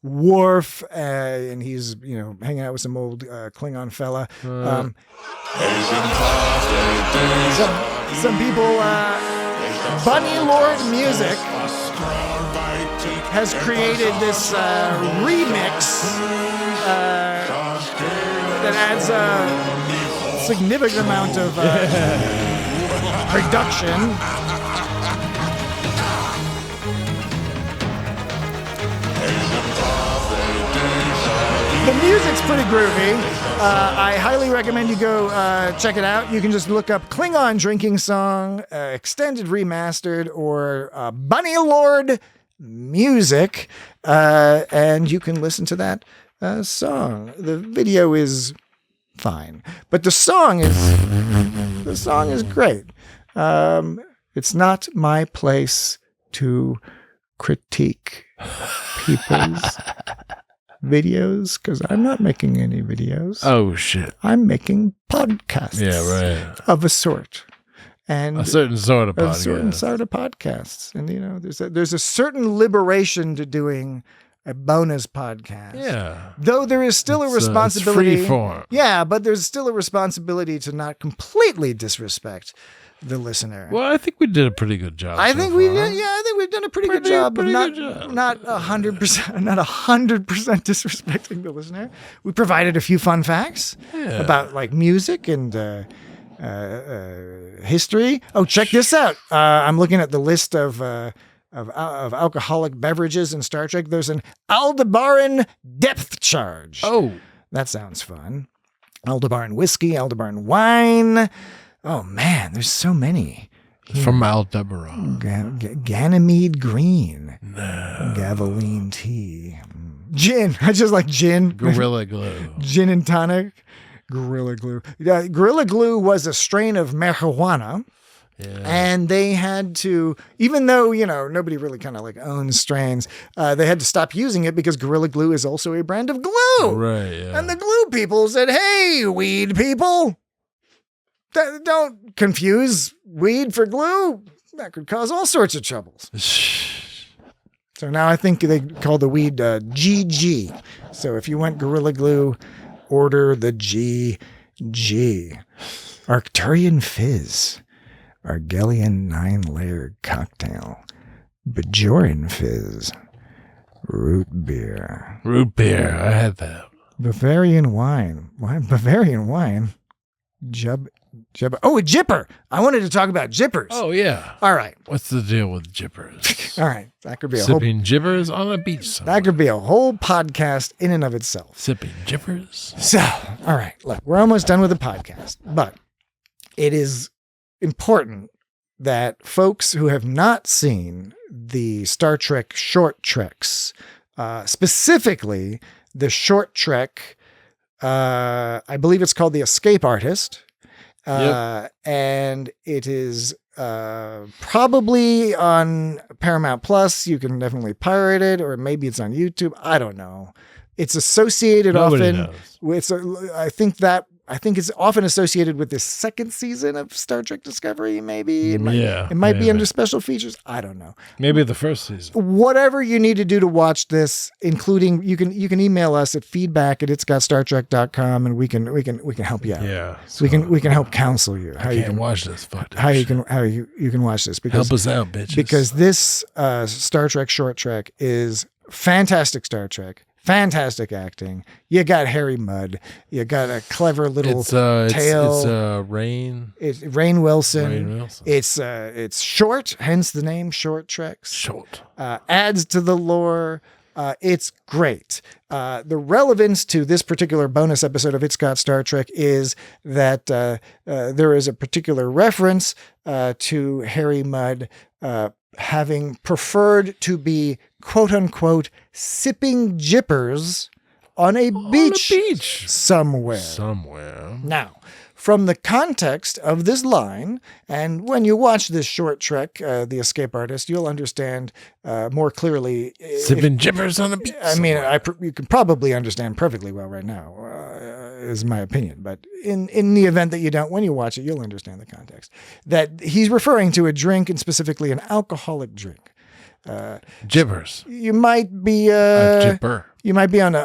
Worf, and he's hanging out with some old Klingon fella. Some people, Bunny Lord Music has created this remix that adds a significant amount of production. The music's pretty groovy. I highly recommend you go check it out. You can just look up Klingon Drinking Song, Extended Remastered, or Bunny Lord Music, and you can listen to that song. The video is fine, but the song is great. It's not my place to critique people's videos because I'm not making any videos. Oh shit! I'm making podcasts. Yeah, right. Of a sort, and a certain sort of podcast. A certain sort of podcasts, and there's a certain liberation to doing a bonus podcast. Yeah. Though there is still a responsibility. It's free form. Yeah, but there's still a responsibility to not completely disrespect the listener. Well, I think we did a pretty good job. I think we've done a pretty good job of not 100% disrespecting the listener. We provided a few fun facts about like music and history. Oh, check this out. I'm looking at the list of alcoholic beverages in Star Trek. There's an Aldebaran depth charge. Oh, that sounds fun. Aldebaran whiskey, Aldebaran wine. Oh man, there's so many. From Aldebaran. Ganymede green. No. Gaviline tea. Gin. I just like gin. Gorilla Glue. Gin and tonic. Gorilla Glue. Gorilla Glue was a strain of marijuana. Yeah. And they had to, even though, nobody really kind of like owns strains, they had to stop using it because Gorilla Glue is also a brand of glue. Right, yeah. And the glue people said, hey, weed people, don't confuse weed for glue. That could cause all sorts of troubles. So now I think they call the weed GG. So if you want Gorilla Glue, order the GG. Arcturian Fizz. Argelian 9-layer cocktail. Bajoran Fizz. Root beer. Root beer. I had that. Bavarian wine. Why Bavarian wine? Oh, a jipper. I wanted to talk about jippers. Oh, yeah. All right. What's the deal with jippers? All right. That could be Sipping jippers on a beach somewhere. That could be a whole podcast in and of itself. Sipping jippers. So, all right. Look, we're almost done with the podcast, but it is important that folks who have not seen the Star Trek short treks, specifically the short trek, I believe it's called The Escape Artist. And it is probably on Paramount Plus. You can definitely pirate it, or maybe it's on YouTube. I don't know. It's associated Nobody often knows. with. I think it's often associated with the second season of Star Trek Discovery. Maybe it might be maybe. under special features. I don't know. Maybe the first season. Whatever you need to do to watch this, including you can email us at feedback@itsgotstartrek.com and we can help you out. Yeah. we can help counsel you how you can watch this. Fuck how you can watch this because help us out, bitches. because this Star Trek short trek is fantastic Star Trek. Fantastic acting. You got Harry Mudd. You got a clever little tale. It's Rain. It's Rainn Wilson. Rainn Wilson. It's short, hence the name Short Treks. Short. Adds to the lore. It's great. The relevance to this particular bonus episode of It's Got Star Trek is that there is a particular reference to Harry Mudd having preferred to be quote unquote sipping jippers on a beach somewhere. Now, from the context of this line, and when you watch this short trek, The Escape Artist, you'll understand more clearly. Sipping jippers on the beach. I mean, you can probably understand perfectly well right now, is my opinion. But in the event that you don't, when you watch it, you'll understand the context. That he's referring to a drink, and specifically an alcoholic drink. Jippers. You might be A jipper. You might be on a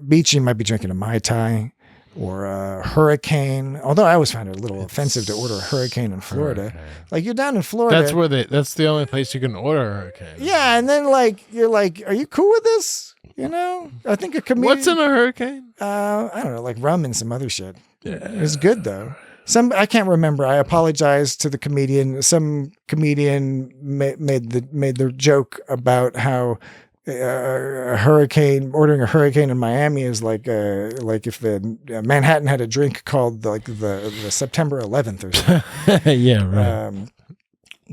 beach. You might be drinking a Mai Tai or a Hurricane. Although I always found it a little offensive to order a Hurricane in Florida. Like you're down in Florida. That's the only place you can order a Hurricane. Yeah, and then you're like, are you cool with this? You know, I think a comedian. What's in a Hurricane? I don't know, like rum and some other shit. Yeah. It's good though. I can't remember. I apologize to the comedian. Some comedian made the joke about how ordering a Hurricane in Miami is like if Manhattan had a drink called the September 11th or something. Yeah, right.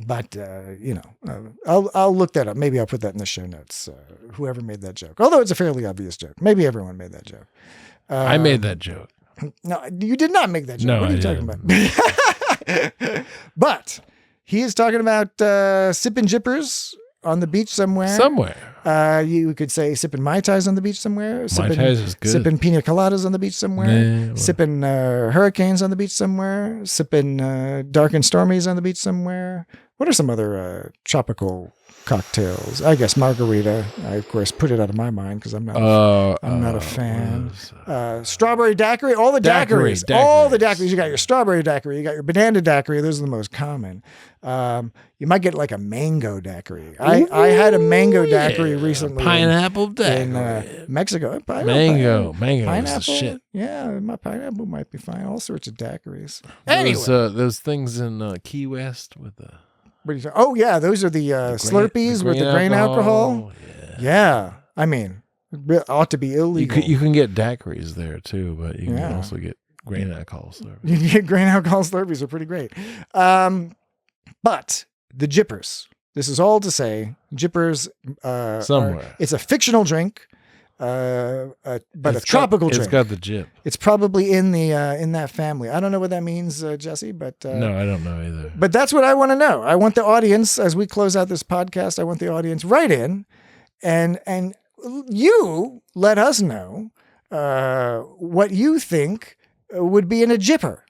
But I'll look that up. Maybe I'll put that in the show notes. Whoever made that joke, although it's a fairly obvious joke. Maybe everyone made that joke. I made that joke. No, you did not make that joke. No, what are you talking about? But he is talking about sipping jippers on the beach somewhere. You could say sipping Mai Tais on the beach somewhere. Mai Tais is good. Sipping pina coladas on the beach somewhere. Sipping Hurricanes on the beach somewhere. Sipping Dark and Stormies on the beach somewhere. What are some other tropical cocktails? I guess margarita. I of course put it out of my mind because I'm not a fan. Strawberry daiquiri, all the daiquiris. All the daiquiris. You got your strawberry daiquiri, you got your banana daiquiri. Those are the most common. You might get like a mango daiquiri. I had a mango daiquiri recently. Pineapple daiquiri in Mexico. Mango pineapple. is the shit. Yeah, my pineapple might be fine. All sorts of daiquiris. Anyway, those things in Key West with the. Oh yeah, those are the Slurpees with the grain alcohol. Yeah, I mean, it ought to be illegal. You can get daiquiris there too, but you can also get grain alcohol Slurpees. You can get grain alcohol Slurpees are pretty great. But the jippers. This is all to say, jippers. Somewhere. It's a fictional drink. But a tropical drink. It's got the jip. It's probably in that family. I don't know what that means, Jesse, but no, I don't know either. But that's what I want to know. I want the audience, as we close out this podcast, I want the audience write in, and you let us know what you think would be in a jipper.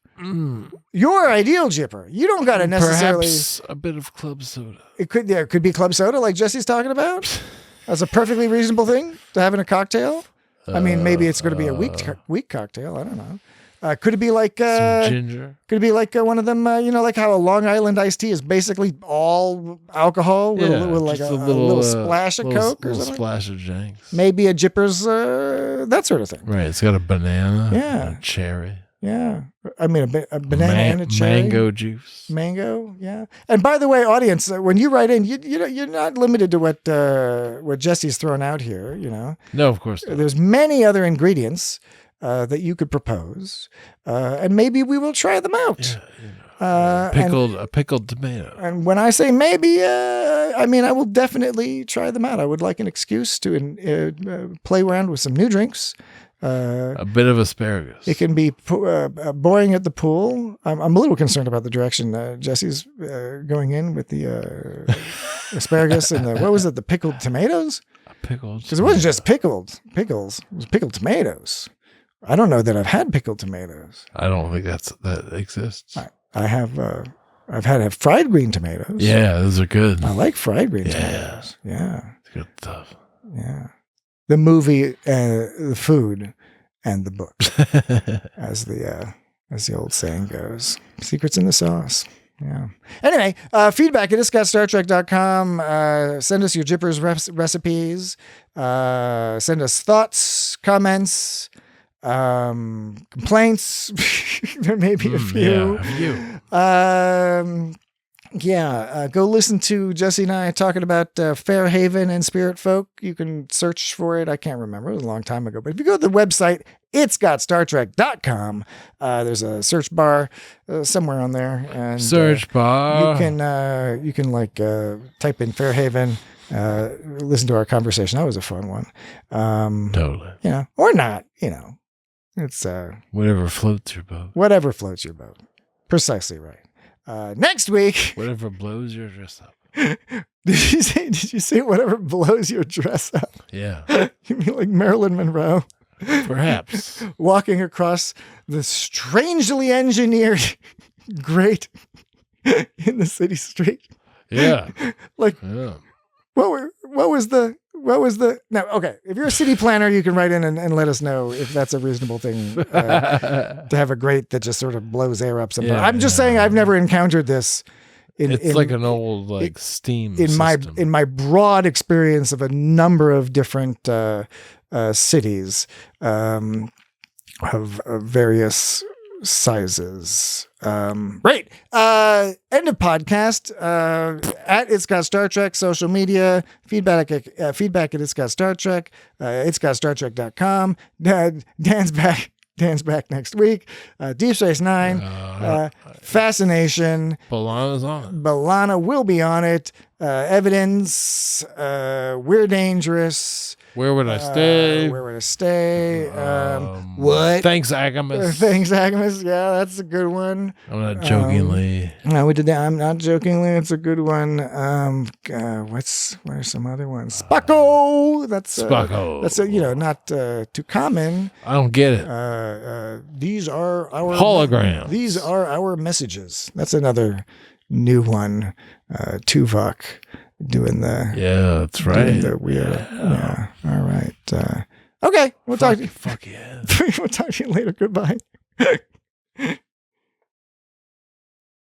Your ideal jipper. You don't got to necessarily. Perhaps a bit of club soda. It could be club soda, like Jesse's talking about. That's a perfectly reasonable thing to have in a cocktail. I mean, maybe it's going to be a weak cocktail. I don't know. Could it be like some ginger? Could it be like one of them? Like how a Long Island iced tea is basically all alcohol with like a little splash of Coke or something. Splash of Jenks. Maybe a Jippers, that sort of thing. Right. It's got a banana. Yeah. And a cherry. Yeah. I mean, a banana and a cherry. Mango juice. Mango, yeah. And by the way, audience, when you write in, you're not limited to what Jesse's thrown out here, No, of course not. There's many other ingredients that you could propose, and maybe we will try them out. Yeah, a pickled tomato. And when I say maybe, I mean I will definitely try them out. I would like an excuse to play around with some new drinks. A bit of asparagus. It can be boring at the pool. I'm a little concerned about the direction Jesse's going in with the asparagus and what was it? The pickled tomatoes? Pickles. Because it wasn't just pickles. It was pickled tomatoes. I don't know that I've had pickled tomatoes. I don't think that exists. I have. I've had fried green tomatoes. Yeah, those are good. I like fried green tomatoes. Yeah, it's good stuff. Yeah, the movie, the food, and the book, as the old saying goes. Secrets in the sauce. Yeah. Anyway, feedback at isgotstartrek.com. Send us your Jippers recipes. Send us thoughts, comments, complaints. There may be a few. Go listen to Jesse and I talking about Fairhaven and Spirit Folk. You can search for it. I can't remember. It was a long time ago. But if you go to the website, itsgotstartrek.com, there's a search bar somewhere on there. And search bar. You can type in Fairhaven, listen to our conversation. That was a fun one. Totally. Or not, It's whatever floats your boat. Whatever floats your boat. Precisely right. Next week, whatever blows your dress up. Did you say whatever blows your dress up? Yeah. You mean like Marilyn Monroe? Perhaps. Walking across the strangely engineered grate in the city street. Yeah. What was the no, okay. If you're a city planner, you can write in and let us know if that's a reasonable thing to have a grate that just sort of blows air up somewhere. I'm just saying I've never encountered this. It's like an old steam in system. in my broad experience of a number of different cities of various sizes. Great. End of podcast. At It's Got Star Trek social media. Feedback at It's Got Star Trek. It'sGotStarTrek.com. Dan's back next week. Deep Space Nine. Fascination. Balana's on it. Balana will be on it. Evidence. We're Dangerous. Where would I stay? Where would I stay? What? Thanks, Agamus. Thanks, Agamus. Yeah, that's a good one. I'm not jokingly. No, we did that. I'm not jokingly. It's a good one. What are some other ones? Spocko. That's Spocko. That's not too common. I don't get it. These are our holograms. These are our messages. That's another new one. Tuvok. Doing that's right. The weird. Yeah. All right. Okay. We'll talk to you. Fuck yeah. We'll talk to you later. Goodbye.